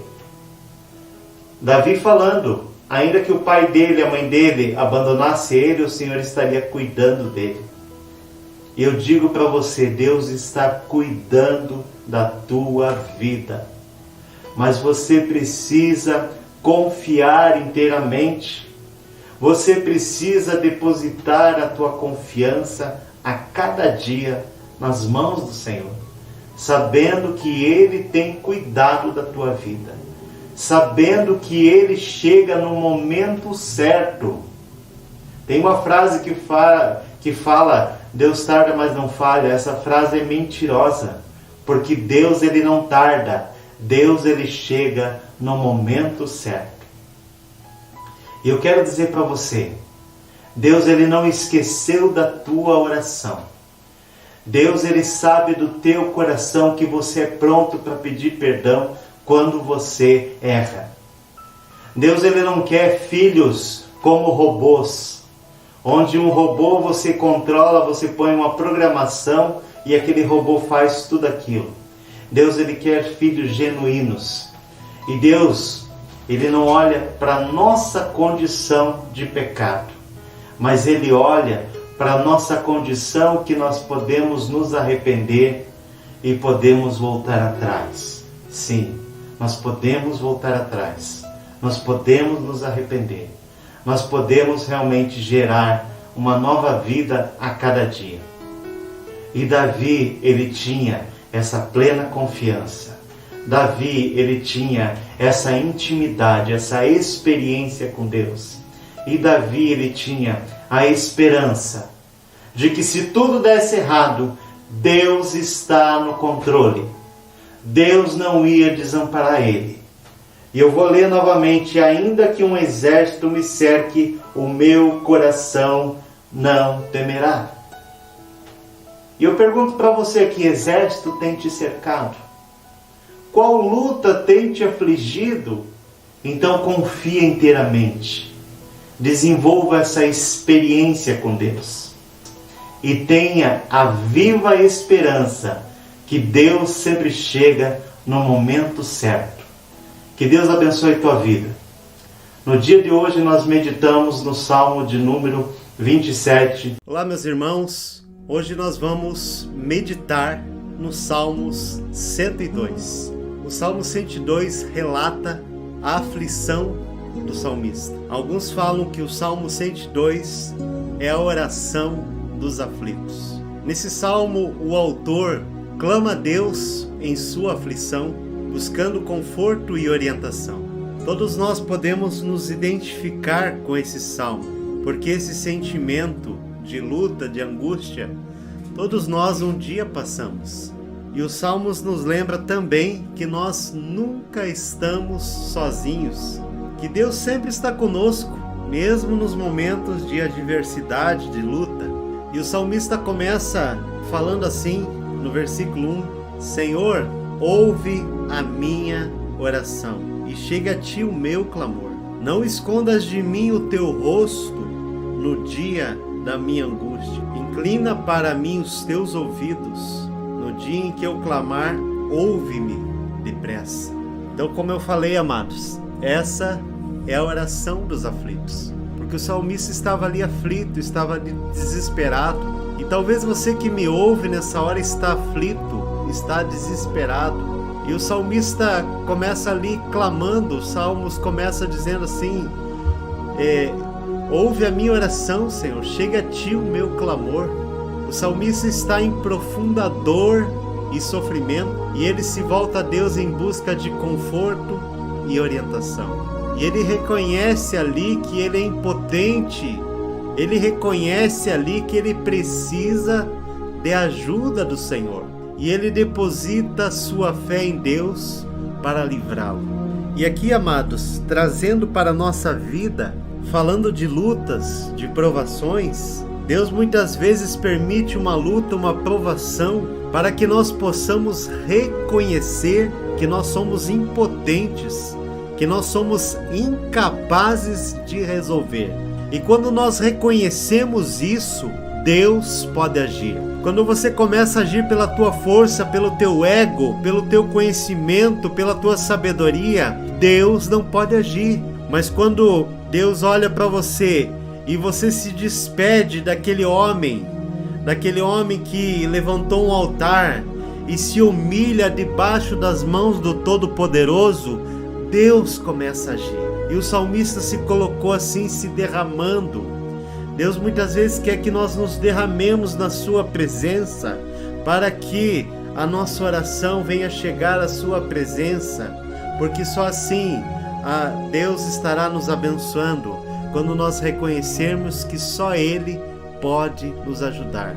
A: Davi falando, ainda que o pai dele e a mãe dele abandonasse ele, o Senhor estaria cuidando dele. E eu digo para você, Deus está cuidando da tua vida. Mas você precisa confiar inteiramente. Você precisa depositar a tua confiança a cada dia nas mãos do Senhor, sabendo que Ele tem cuidado da tua vida, sabendo que Ele chega no momento certo. Tem uma frase que fala Deus tarda, mas não falha. Essa frase é mentirosa, porque Deus ele não tarda, Deus ele chega no momento certo. E eu quero dizer para você, Deus ele não esqueceu da tua oração. Deus ele sabe do teu coração que você é pronto para pedir perdão quando você erra. Deus ele não quer filhos como robôs, onde um robô você controla, você põe uma programação e aquele robô faz tudo aquilo. Deus ele quer filhos genuínos. E Deus ele não olha para a nossa condição de pecado, mas Ele olha para a nossa condição que nós podemos nos arrepender e podemos voltar atrás. Sim, nós podemos voltar atrás, nós podemos nos arrepender, nós podemos realmente gerar uma nova vida a cada dia. E Davi, ele tinha essa plena confiança. Davi, ele tinha essa intimidade, essa experiência com Deus. E Davi, ele tinha a esperança de que se tudo desse errado, Deus está no controle. Deus não ia desamparar ele. E eu vou ler novamente, ainda que um exército me cerque, o meu coração não temerá. E eu pergunto para você, que exército tem te cercado? Qual luta tem te afligido? Então confia inteiramente. Desenvolva essa experiência com Deus. E tenha a viva esperança que Deus sempre chega no momento certo. Que Deus abençoe a tua vida. No dia de hoje nós meditamos no Salmo de número 27.
B: Olá meus irmãos, hoje nós vamos meditar no Salmos 102. O Salmo 102 relata a aflição do salmista. Alguns falam que o Salmo 102 é a oração dos aflitos. Nesse salmo, o autor clama a Deus em sua aflição, buscando conforto e orientação. Todos nós podemos nos identificar com esse salmo, porque esse sentimento de luta, de angústia, todos nós um dia passamos. E os Salmos nos lembra também que nós nunca estamos sozinhos, que Deus sempre está conosco, mesmo nos momentos de adversidade, de luta. E o salmista começa falando assim, no versículo 1, Senhor, ouve a minha oração e chega a ti o meu clamor. Não escondas de mim o teu rosto no dia da minha angústia. Inclina para mim os teus ouvidos. No dia em que eu clamar, ouve-me depressa. Então, como eu falei, amados, essa é a oração dos aflitos. Porque o salmista estava ali aflito, estava ali desesperado. E talvez você que me ouve nessa hora está aflito, está desesperado. E o salmista começa ali clamando, os salmos começa dizendo assim, ouve a minha oração, Senhor, chega a ti o meu clamor. O salmista está em profunda dor e sofrimento, e ele se volta a Deus em busca de conforto e orientação. E ele reconhece ali que ele é impotente, ele reconhece ali que ele precisa de ajuda do Senhor. E ele deposita sua fé em Deus para livrá-lo. E aqui, amados, trazendo para a nossa vida, falando de lutas, de provações, Deus muitas vezes permite uma luta, uma provação, para que nós possamos reconhecer que nós somos impotentes, que nós somos incapazes de resolver. E quando nós reconhecemos isso, Deus pode agir. Quando você começa a agir pela tua força, pelo teu ego, pelo teu conhecimento, pela tua sabedoria, Deus não pode agir. Mas quando Deus olha para você e você se despede daquele homem que levantou um altar e se humilha debaixo das mãos do Todo-Poderoso, Deus começa a agir. E o salmista se colocou assim, se derramando. Deus muitas vezes quer que nós nos derramemos na sua presença, para que a nossa oração venha chegar à sua presença, porque só assim Deus estará nos abençoando, quando nós reconhecermos que só Ele pode nos ajudar.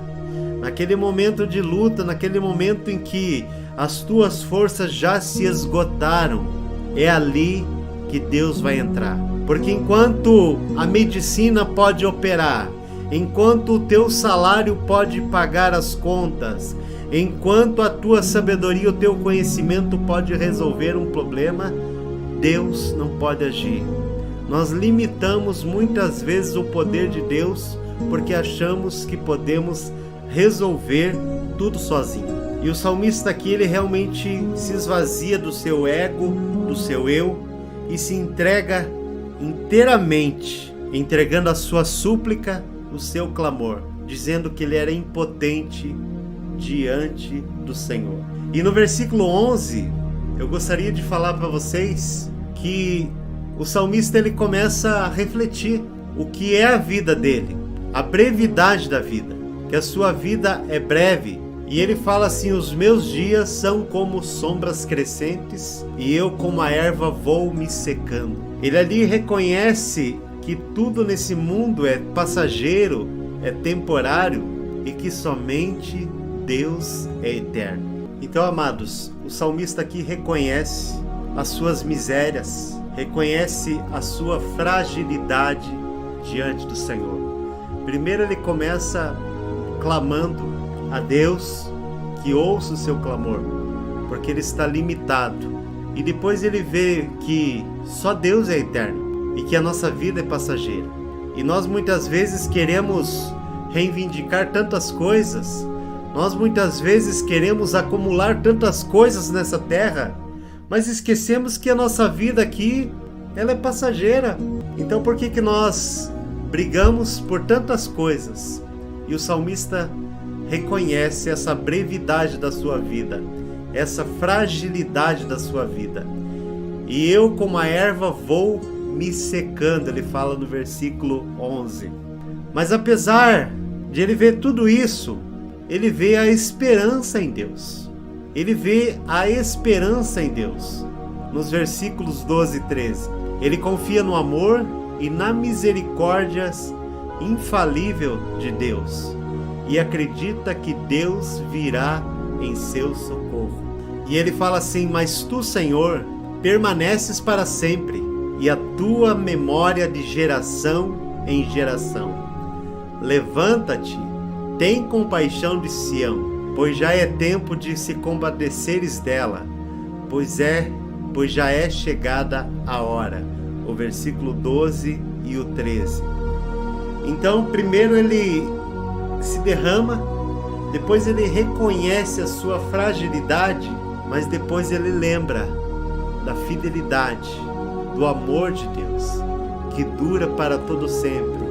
B: Naquele momento de luta, naquele momento em que as tuas forças já se esgotaram, é ali que Deus vai entrar. Porque enquanto a medicina pode operar, enquanto o teu salário pode pagar as contas, enquanto a tua sabedoria, o teu conhecimento pode resolver um problema, Deus não pode agir. Nós limitamos muitas vezes o poder de Deus porque achamos que podemos resolver tudo sozinho. E o salmista aqui, ele realmente se esvazia do seu ego, do seu eu, e se entrega inteiramente, entregando a sua súplica, o seu clamor, dizendo que ele era impotente diante do Senhor. E no versículo 11, eu gostaria de falar para vocês que o salmista ele começa a refletir o que é a vida dele, a brevidade da vida, que a sua vida é breve. E ele fala assim, os meus dias são como sombras crescentes e eu como a erva vou me secando. Ele ali reconhece que tudo nesse mundo é passageiro, é temporário e que somente Deus é eterno. Então, amados, o salmista aqui reconhece as suas misérias, reconhece a sua fragilidade diante do Senhor. Primeiro ele começa clamando a Deus que ouça o seu clamor, porque ele está limitado. E depois ele vê que só Deus é eterno e que a nossa vida é passageira. E nós muitas vezes queremos reivindicar tantas coisas, nós muitas vezes queremos acumular tantas coisas nessa terra, mas esquecemos que a nossa vida aqui, ela é passageira. Então por que nós brigamos por tantas coisas? E o salmista reconhece essa brevidade da sua vida, essa fragilidade da sua vida. E eu como a erva vou me secando, ele fala no versículo 11. Mas apesar de ele ver tudo isso, ele vê a esperança em Deus. Ele vê a esperança em Deus. Nos versículos 12 e 13, ele confia no amor e na misericórdia infalível de Deus e acredita que Deus virá em seu socorro. E ele fala assim, mas tu, Senhor, permaneces para sempre e a tua memória de geração em geração. Levanta-te tem compaixão de Sião, pois já é tempo de se compadeceres dela, pois já é chegada a hora. O versículo 12 e o 13. Então, primeiro ele se derrama, depois ele reconhece a sua fragilidade, mas depois ele lembra da fidelidade, do amor de Deus, que dura para todo sempre,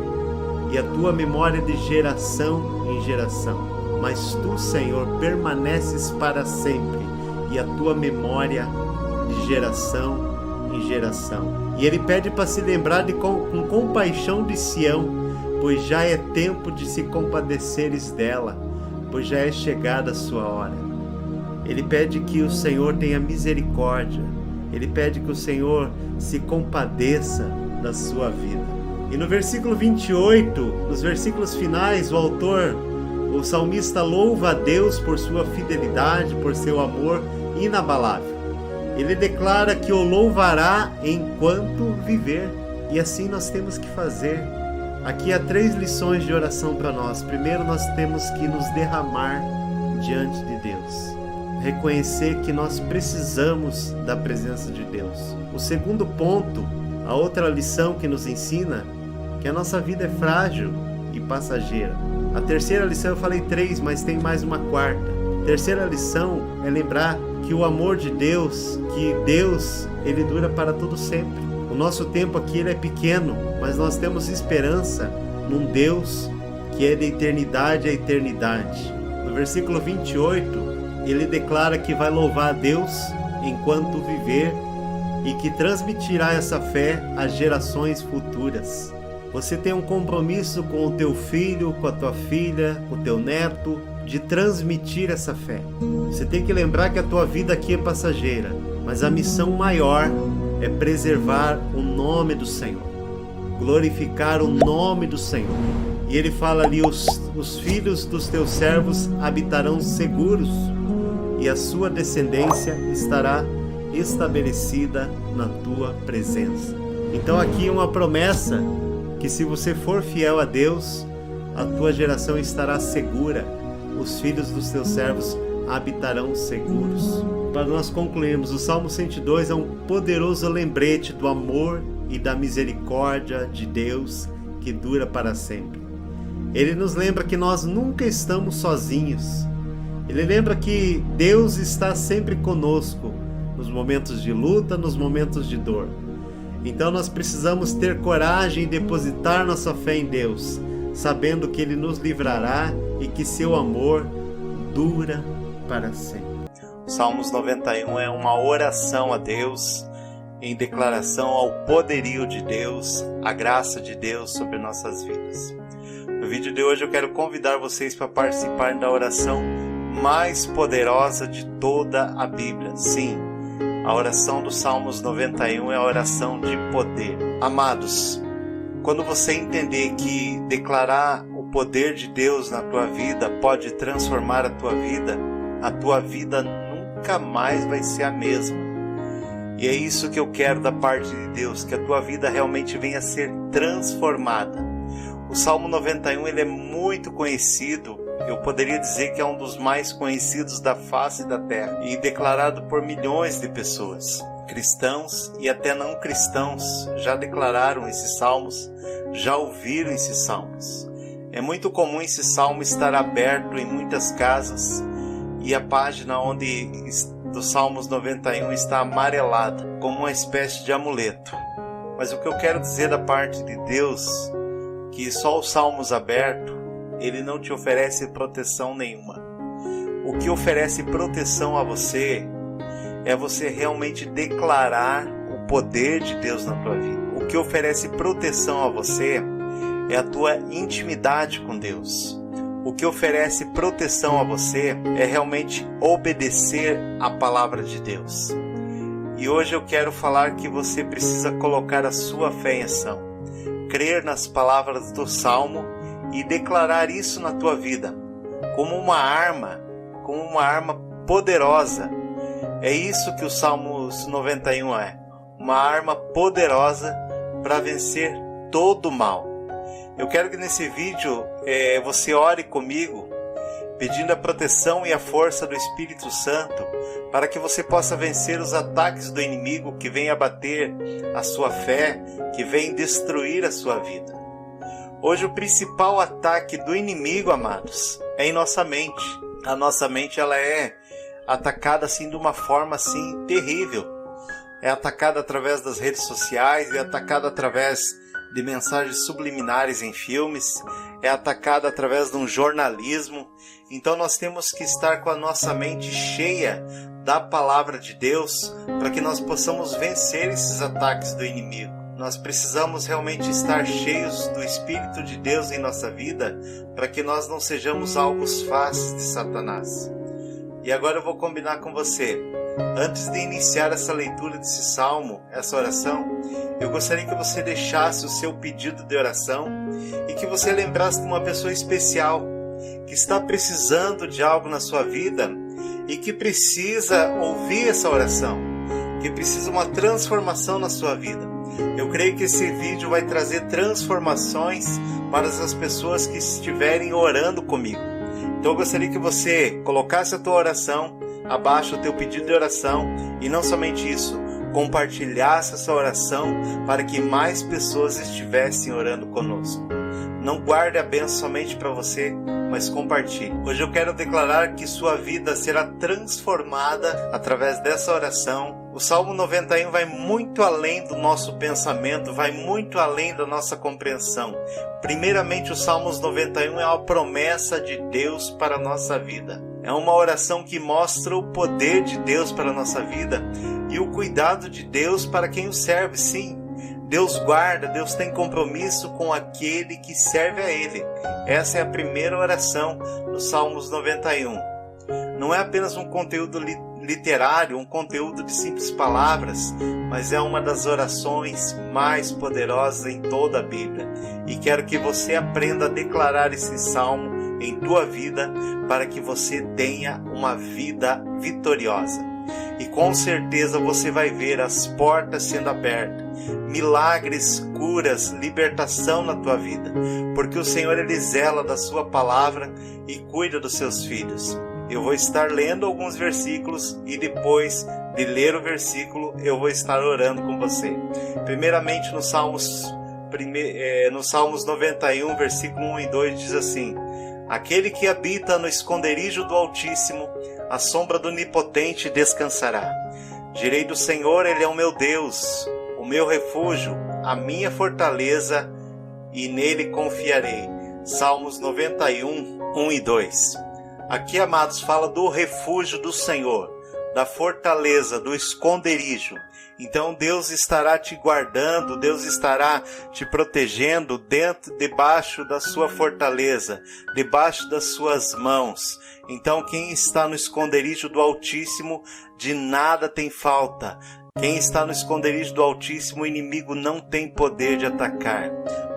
B: e a tua memória de geração em geração. Mas tu, Senhor, permaneces para sempre, e a tua memória de geração em geração. E ele pede para se lembrar com compaixão de Sião, pois já é tempo de se compadeceres dela, pois já é chegada a sua hora. Ele pede que o Senhor tenha misericórdia, ele pede que o Senhor se compadeça da sua vida. E no versículo 28, nos versículos finais, o salmista louva a Deus por sua fidelidade, por seu amor inabalável. Ele declara que o louvará enquanto viver. E assim nós temos que fazer. Aqui há 3 lições de oração para nós. Primeiro, nós temos que nos derramar diante de Deus. Reconhecer que nós precisamos da presença de Deus. O segundo ponto, a outra lição que nos ensina, que a nossa vida é frágil e passageira. A terceira lição, eu falei 3, mas tem mais uma quarta. A terceira lição é lembrar que o amor de Deus, que Deus, ele dura para todo sempre. O nosso tempo aqui ele é pequeno, mas nós temos esperança num Deus que é de eternidade a eternidade. No versículo 28, ele declara que vai louvar a Deus enquanto viver e que transmitirá essa fé às gerações futuras. Você tem um compromisso com o teu filho, com a tua filha, com o teu neto, de transmitir essa fé. Você tem que lembrar que a tua vida aqui é passageira, mas a missão maior é preservar o nome do Senhor, glorificar o nome do Senhor. E ele fala ali, os filhos dos teus servos habitarão seguros e a sua descendência estará estabelecida na tua presença. Então aqui uma promessa que se você for fiel a Deus, a tua geração estará segura, os filhos dos teus servos habitarão seguros. Para nós concluirmos, o Salmo 102 é um poderoso lembrete do amor e da misericórdia de Deus que dura para sempre. Ele nos lembra que nós nunca estamos sozinhos. Ele lembra que Deus está sempre conosco, nos momentos de luta, nos momentos de dor. Então nós precisamos ter coragem e depositar nossa fé em Deus, sabendo que Ele nos livrará e que seu amor dura para sempre.
A: Salmos 91 é uma oração a Deus, em declaração ao poderio de Deus, a graça de Deus sobre nossas vidas. No vídeo de hoje eu quero convidar vocês para participar da oração mais poderosa de toda a Bíblia. Sim, a oração do Salmos 91 é a oração de poder. Amados, quando você entender que declarar o poder de Deus na tua vida pode transformar a tua vida nunca mais vai ser a mesma. E é isso que eu quero da parte de Deus, que a tua vida realmente venha a ser transformada. O Salmo 91 ele é muito conhecido, eu poderia dizer que é um dos mais conhecidos da face da terra e declarado por milhões de pessoas. Cristãos e até não cristãos já declararam esses salmos, já ouviram esses salmos. É muito comum esse salmo estar aberto em muitas casas e a página do Salmos 91 está amarelada, como uma espécie de amuleto. Mas o que eu quero dizer da parte de Deus, que só os salmos abertos, ele não te oferece proteção nenhuma. O que oferece proteção a você é você realmente declarar o poder de Deus na tua vida. O que oferece proteção a você é a tua intimidade com Deus. O que oferece proteção a você é realmente obedecer a palavra de Deus. E hoje eu quero falar que você precisa colocar a sua fé em ação, crer nas palavras do Salmo e declarar isso na tua vida como uma arma poderosa. É isso que o Salmos 91 é, uma arma poderosa para vencer todo o mal. Eu quero que nesse vídeo você ore comigo, pedindo a proteção e a força do Espírito Santo, para que você possa vencer os ataques do inimigo que vem abater a sua fé, que vem destruir a sua vida. Hoje o principal ataque do inimigo, amados, é em nossa mente. A nossa mente, ela é atacada assim de uma forma assim terrível. É atacada através das redes sociais, é atacada através de mensagens subliminares em filmes, é atacada através de um jornalismo. Então nós temos que estar com a nossa mente cheia da palavra de Deus para que nós possamos vencer esses ataques do inimigo. Nós precisamos realmente estar cheios do Espírito de Deus em nossa vida para que nós não sejamos alvos fáceis de Satanás. E agora eu vou combinar com você. Antes de iniciar essa leitura desse salmo, essa oração, eu gostaria que você deixasse o seu pedido de oração e que você lembrasse de uma pessoa especial que está precisando de algo na sua vida e que precisa ouvir essa oração, que precisa uma transformação na sua vida. Eu creio que esse vídeo vai trazer transformações para as pessoas que estiverem orando comigo. Então eu gostaria que você colocasse a tua oração, abaixo o teu pedido de oração, e não somente isso, compartilhasse essa oração para que mais pessoas estivessem orando conosco. Não guarde a bênção somente para você, mas compartilhe. Hoje eu quero declarar que sua vida será transformada através dessa oração. O Salmo 91 vai muito além do nosso pensamento, vai muito além da nossa compreensão. Primeiramente, o Salmos 91 é uma promessa de Deus para a nossa vida. É uma oração que mostra o poder de Deus para a nossa vida e o cuidado de Deus para quem o serve. Sim, Deus guarda, Deus tem compromisso com aquele que serve a Ele. Essa é a primeira oração do Salmos 91. Não é apenas um conteúdo literário, um conteúdo de simples palavras, mas é uma das orações mais poderosas em toda a Bíblia. E quero que você aprenda a declarar esse salmo em tua vida para que você tenha uma vida vitoriosa. E com certeza você vai ver as portas sendo abertas, milagres, curas, libertação na tua vida, porque o Senhor, Ele zela da sua palavra e cuida dos seus filhos. Eu vou estar lendo alguns versículos e depois de ler o versículo eu vou estar orando com você. Primeiramente no Salmos 91, versículo 1 e 2 diz assim: Aquele que habita no esconderijo do Altíssimo, à sombra do Onipotente descansará. Direi do Senhor, Ele é o meu Deus, o meu refúgio, a minha fortaleza, e nele confiarei. Salmos 91, 1 e 2. Aqui, amados, fala do refúgio do Senhor, da fortaleza, do esconderijo. Então Deus estará te guardando, Deus estará te protegendo debaixo da sua fortaleza, debaixo das suas mãos. Então quem está no esconderijo do Altíssimo, de nada tem falta. Quem está no esconderijo do Altíssimo, o inimigo não tem poder de atacar.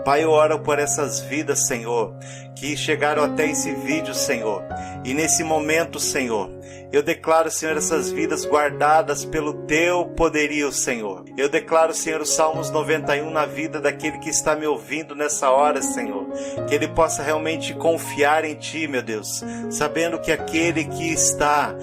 A: Pai, eu oro por essas vidas, Senhor, que chegaram até esse vídeo, Senhor. E nesse momento, Senhor, eu declaro, Senhor, essas vidas guardadas pelo Teu poderio, Senhor. Eu declaro, Senhor, o Salmos 91 na vida daquele que está me ouvindo nessa hora, Senhor. Que ele possa realmente confiar em Ti, meu Deus, sabendo que aquele que está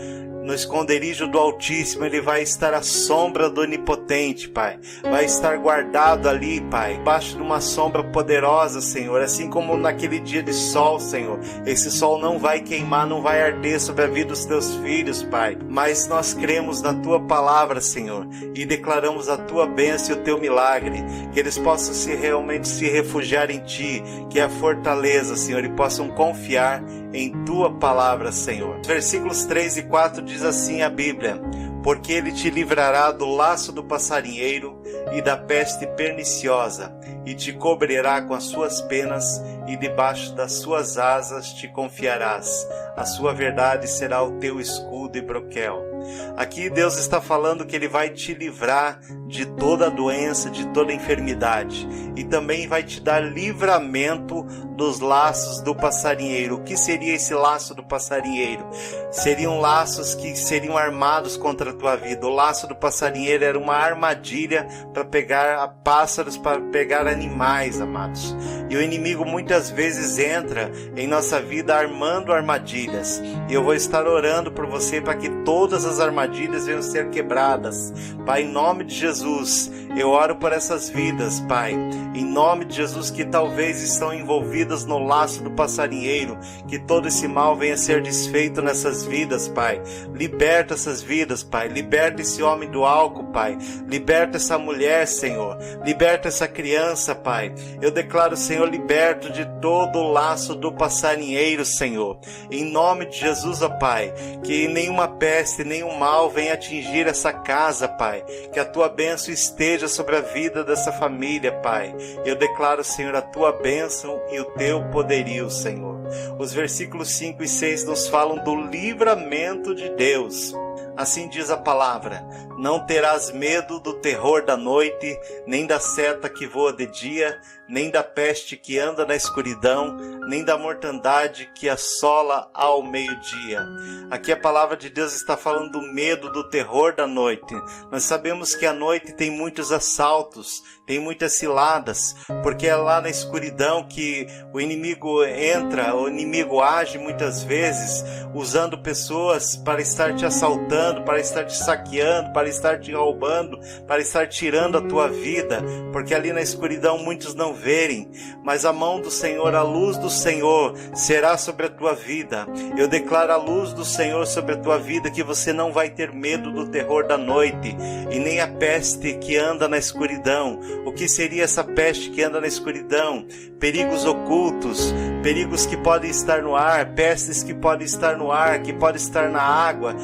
A: no esconderijo do Altíssimo, Ele vai estar à sombra do Onipotente, Pai. Vai estar guardado ali, Pai, debaixo de uma sombra poderosa, Senhor. Assim como naquele dia de sol, Senhor. Esse sol não vai queimar, não vai arder sobre a vida dos Teus filhos, Pai. Mas nós cremos na Tua palavra, Senhor, e declaramos a Tua bênção e o Teu milagre. Que eles possam realmente se refugiar em Ti, que é a fortaleza, Senhor, e possam confiar em Tua palavra, Senhor. Versículos 3 e 4 diz assim a Bíblia: Porque Ele te livrará do laço do passarinheiro e da peste perniciosa, e te cobrirá com as suas penas, e debaixo das suas asas te confiarás. A sua verdade será o teu escudo e broquel. Aqui Deus está falando que Ele vai te livrar de toda doença, de toda enfermidade, e também vai te dar livramento dos laços do passarinheiro. O que seria esse laço do passarinheiro? Seriam laços que seriam armados contra a tua vida. O laço do passarinheiro era uma armadilha para pegar pássaros, para pegar animais, amados. E o inimigo muitas vezes entra em nossa vida armando armadilhas. E eu vou estar orando por você para que todas as armadilhas venham ser quebradas. Pai, em nome de Jesus, eu oro por essas vidas, Pai. Em nome de Jesus, que talvez estão envolvidas no laço do passarinheiro, que todo esse mal venha ser desfeito nessas vidas, Pai. Liberta essas vidas, Pai. Liberta esse homem do álcool, Pai. Liberta essa mulher, Senhor. Liberta essa criança, Pai. Eu declaro, Senhor, liberto de todo o laço do passarinheiro, Senhor. Em nome de Jesus, ó Pai, que nenhuma peste, nenhum mal venha atingir essa casa, Pai. Que a Tua bênção esteja sobre a vida dessa família, Pai. Eu declaro, Senhor, a Tua bênção e o Teu poderio, Senhor. Os versículos 5 e 6 nos falam do livramento de Deus. Assim diz a palavra: não terás medo do terror da noite, nem da seta que voa de dia, nem da peste que anda na escuridão, nem da mortandade que assola ao meio-dia. Aqui a palavra de Deus está falando do medo, do terror da noite. Nós sabemos que a noite tem muitos assaltos, tem muitas ciladas, porque é lá na escuridão que o inimigo entra, o inimigo age muitas vezes, usando pessoas para estar te assaltando, para estar te saqueando, para estar te roubando, para estar tirando a tua vida, porque ali na escuridão muitos não verem, mas a mão do Senhor, a luz do Senhor será sobre a tua vida. Eu declaro a luz do Senhor sobre a tua vida, que você não vai ter medo do terror da noite, e nem a peste que anda na escuridão. O que seria essa peste que anda na escuridão? Perigos ocultos, perigos que podem estar no ar, pestes que podem estar no ar, que podem estar na água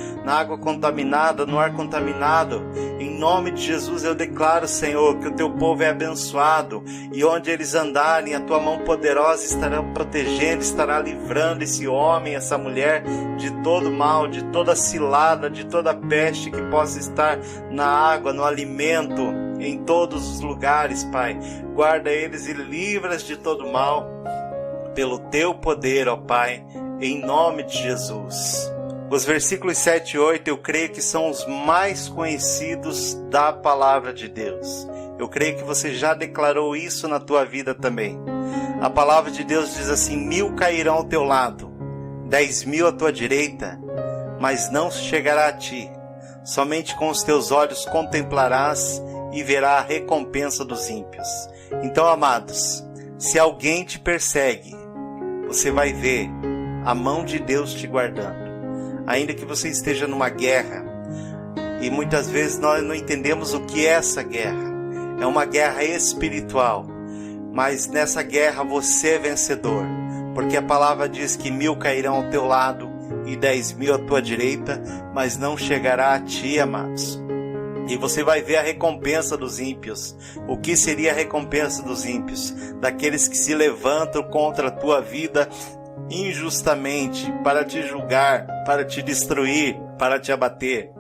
A: contaminada, no ar contaminado. Em nome de Jesus eu declaro, Senhor, que o teu povo é abençoado, e onde eles andarem, a tua mão poderosa estará protegendo, estará livrando esse homem, essa mulher de todo mal, de toda cilada, de toda peste que possa estar na água, no alimento, em todos os lugares, Pai. Guarda eles e livra-os de todo mal, pelo teu poder, ó Pai, em nome de Jesus. Os versículos 7 e 8 eu creio que são os mais conhecidos da palavra de Deus. Eu creio que você já declarou isso na tua vida também. A palavra de Deus diz assim: 1000 cairão ao teu lado, 10.000 à tua direita, mas não chegará a ti. Somente com os teus olhos contemplarás e verá a recompensa dos ímpios. Então, amados, se alguém te persegue, você vai ver a mão de Deus te guardando. Ainda que você esteja numa guerra, e muitas vezes nós não entendemos o que é essa guerra. É uma guerra espiritual, mas nessa guerra você é vencedor, porque a palavra diz que 1000 cairão ao teu lado e 10.000 à tua direita, mas não chegará a ti, amados. E você vai ver a recompensa dos ímpios. O que seria a recompensa dos ímpios? Daqueles que se levantam contra a tua vida injustamente, para te julgar, para te destruir, para te abater.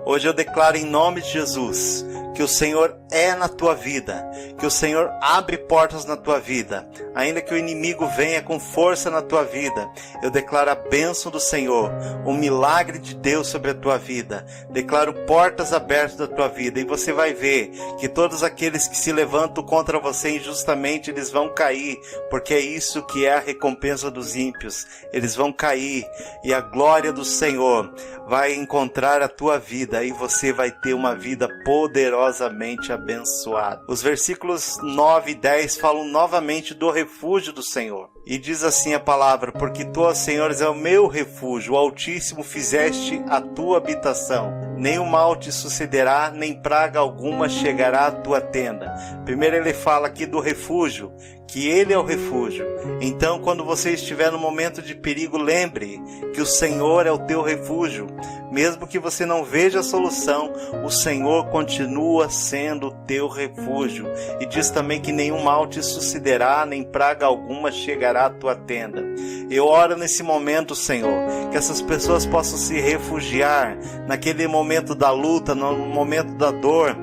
A: Hoje eu declaro em nome de Jesus que o Senhor é na tua vida, que o Senhor abre portas na tua vida, ainda que o inimigo venha com força na tua vida. Eu declaro a bênção do Senhor, o milagre de Deus sobre a tua vida. Declaro portas abertas da tua vida, e você vai ver que todos aqueles que se levantam contra você injustamente, eles vão cair, porque é isso que é a recompensa dos ímpios. Eles vão cair, e a glória do Senhor vai encontrar a tua vida, e você vai ter uma vida poderosamente abençoada. Os versículos 9 e 10 falam novamente do refúgio do Senhor. E diz assim a palavra: porque tu, ó Senhor, és o meu refúgio, o Altíssimo fizeste a tua habitação. Nem o mal te sucederá, nem praga alguma chegará à tua tenda. Primeiro ele fala aqui do refúgio, que ele é o refúgio. Então, quando você estiver no momento de perigo, lembre que o Senhor é o teu refúgio. Mesmo que você não veja a solução, o Senhor continua sendo o teu refúgio. E diz também que nenhum mal te sucederá, nem praga alguma chegará à tua tenda. Eu oro nesse momento, Senhor, que essas pessoas possam se refugiar naquele momento da luta, no momento da dor,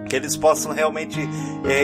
A: que eles possam realmente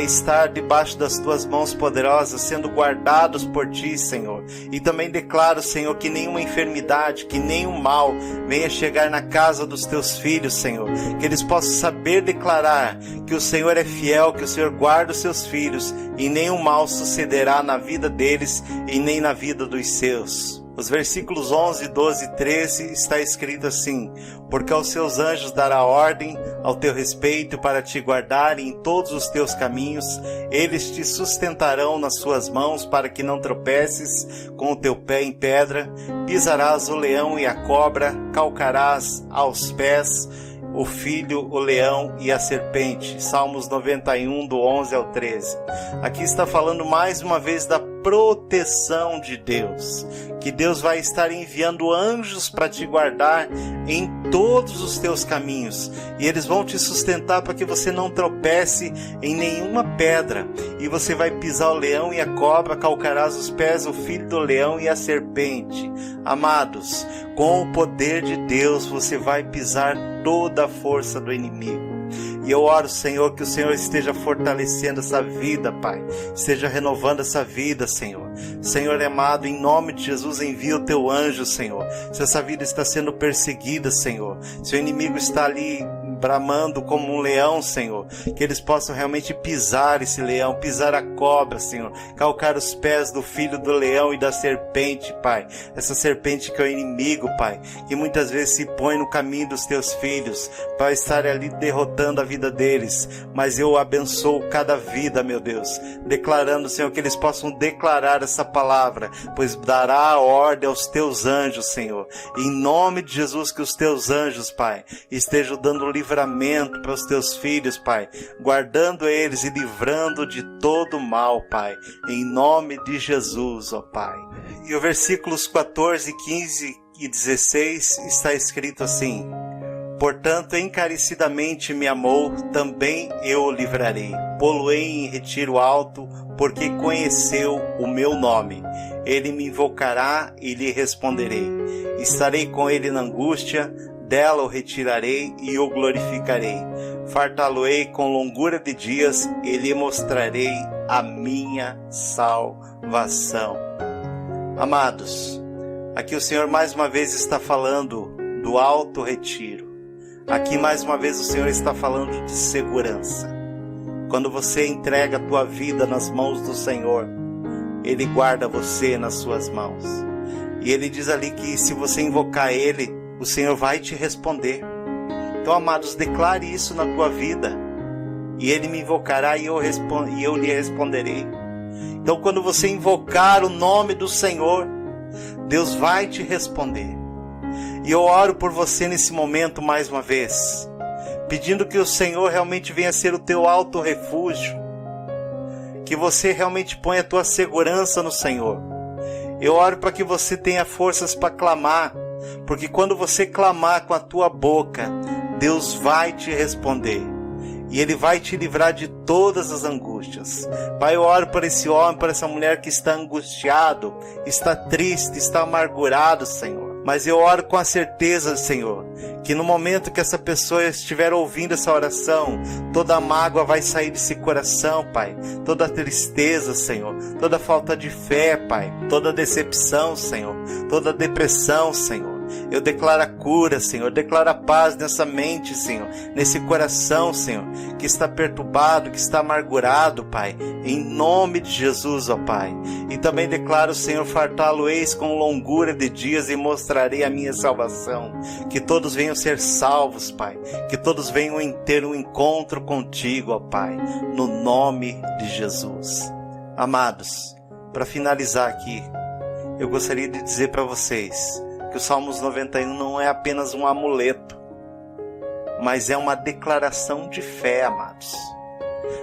A: estar debaixo das tuas mãos poderosas, sendo guardados por ti, Senhor. E também declaro, Senhor, que nenhuma enfermidade, que nenhum mal venha chegar na casa dos teus filhos, Senhor. Que eles possam saber declarar que o Senhor é fiel, que o Senhor guarda os seus filhos e nenhum mal sucederá na vida deles e nem na vida dos seus. Os versículos 11, 12 e 13 está escrito assim: porque aos seus anjos dará ordem ao teu respeito para te guardarem em todos os teus caminhos, eles te sustentarão nas suas mãos para que não tropeces com o teu pé em pedra, pisarás o leão e a cobra, calcarás aos pés o filho, o leão e a serpente. Salmos 91, do 11 ao 13. Aqui está falando mais uma vez da proteção de Deus, que Deus vai estar enviando anjos para te guardar em todos os teus caminhos, e eles vão te sustentar para que você não tropece em nenhuma pedra, e você vai pisar o leão e a cobra, calcarás os pés o filho do leão e a serpente. Amados, com o poder de Deus você vai pisar toda a força do inimigo. E eu oro, Senhor, que o Senhor esteja fortalecendo essa vida, Pai. Esteja renovando essa vida, Senhor. Senhor amado, em nome de Jesus, envia o teu anjo, Senhor. Se essa vida está sendo perseguida, Senhor, se o inimigo está ali bramando como um leão, Senhor, que eles possam realmente pisar esse leão, pisar a cobra, Senhor, calcar os pés do filho do leão e da serpente, Pai. Essa serpente que é o inimigo, Pai, que muitas vezes se põe no caminho dos teus filhos, para estar ali derrotando a vida deles. Mas eu abençoo cada vida, meu Deus, declarando, Senhor, que eles possam declarar essa palavra, pois dará a ordem aos teus anjos, Senhor. Em nome de Jesus, que os teus anjos, Pai, estejam dando livramento para os teus filhos, Pai, guardando eles e livrando de todo mal, Pai, em nome de Jesus, ó Pai. E os versículos 14, 15 e 16 está escrito assim: portanto, encarecidamente me amou, também eu o livrarei. Pô-lo-ei em retiro alto, porque conheceu o meu nome. Ele me invocará e lhe responderei. Estarei com ele na angústia, dela o retirarei e o glorificarei. Fartá-lo-ei com longura de dias e lhe mostrarei a minha salvação. Amados, aqui o Senhor mais uma vez está falando do alto retiro. Aqui mais uma vez o Senhor está falando de segurança. Quando você entrega a tua vida nas mãos do Senhor, Ele guarda você nas suas mãos. E Ele diz ali que se você invocar Ele, o Senhor vai te responder. Então, amados, declare isso na tua vida. E Ele me invocará e eu lhe responderei. Então, quando você invocar o nome do Senhor, Deus vai te responder. E eu oro por você nesse momento mais uma vez, pedindo que o Senhor realmente venha ser o teu alto refúgio, que você realmente ponha a tua segurança no Senhor. Eu oro para que você tenha forças para clamar, porque quando você clamar com a tua boca, Deus vai te responder. E Ele vai te livrar de todas as angústias. Pai, eu oro por esse homem, por essa mulher que está angustiado, está triste, está amargurado, Senhor. Mas eu oro com a certeza, Senhor, que no momento que essa pessoa estiver ouvindo essa oração, toda a mágoa vai sair desse coração, Pai. Toda a tristeza, Senhor. Toda a falta de fé, Pai. Toda a decepção, Senhor. Toda a depressão, Senhor. Eu declaro a cura, Senhor. Eu declaro a paz nessa mente, Senhor. Nesse coração, Senhor, que está perturbado, que está amargurado, Pai. Em nome de Jesus, ó Pai. E também declaro, Senhor, fartá-lo-eis com longura de dias e mostrarei a minha salvação. Que todos venham ser salvos, Pai. Que todos venham ter um encontro contigo, ó Pai. No nome de Jesus. Amados, para finalizar aqui, eu gostaria de dizer para vocês que o Salmos 91 não é apenas um amuleto, mas é uma declaração de fé, amados.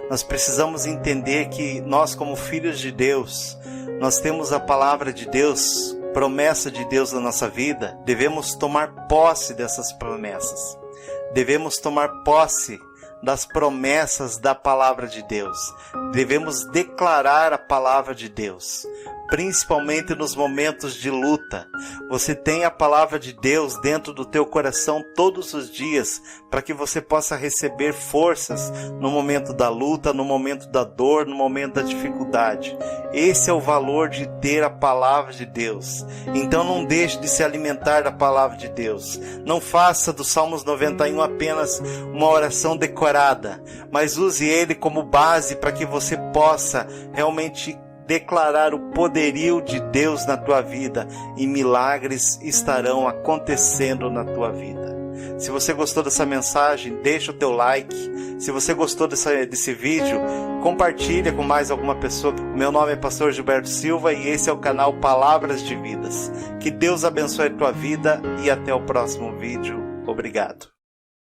A: Nós precisamos entender que nós, como filhos de Deus, nós temos a palavra de Deus, promessa de Deus na nossa vida. Devemos tomar posse dessas promessas. Devemos tomar posse das promessas da palavra de Deus. Devemos declarar a palavra de Deus, principalmente nos momentos de luta. Você tem a palavra de Deus dentro do teu coração todos os dias, para que você possa receber forças no momento da luta, no momento da dor, no momento da dificuldade. Esse é o valor de ter a palavra de Deus. Então não deixe de se alimentar da palavra de Deus. Não faça do Salmos 91 apenas uma oração decorada, mas use ele como base para que você possa realmente declarar o poderio de Deus na tua vida, e milagres estarão acontecendo na tua vida. Se você gostou dessa mensagem, deixa o teu like. Se você gostou desse vídeo, compartilha com mais alguma pessoa. Meu nome é Pastor Gilberto Silva e esse é o canal Palavras de Vidas. Que Deus abençoe a tua vida e até o próximo vídeo. Obrigado.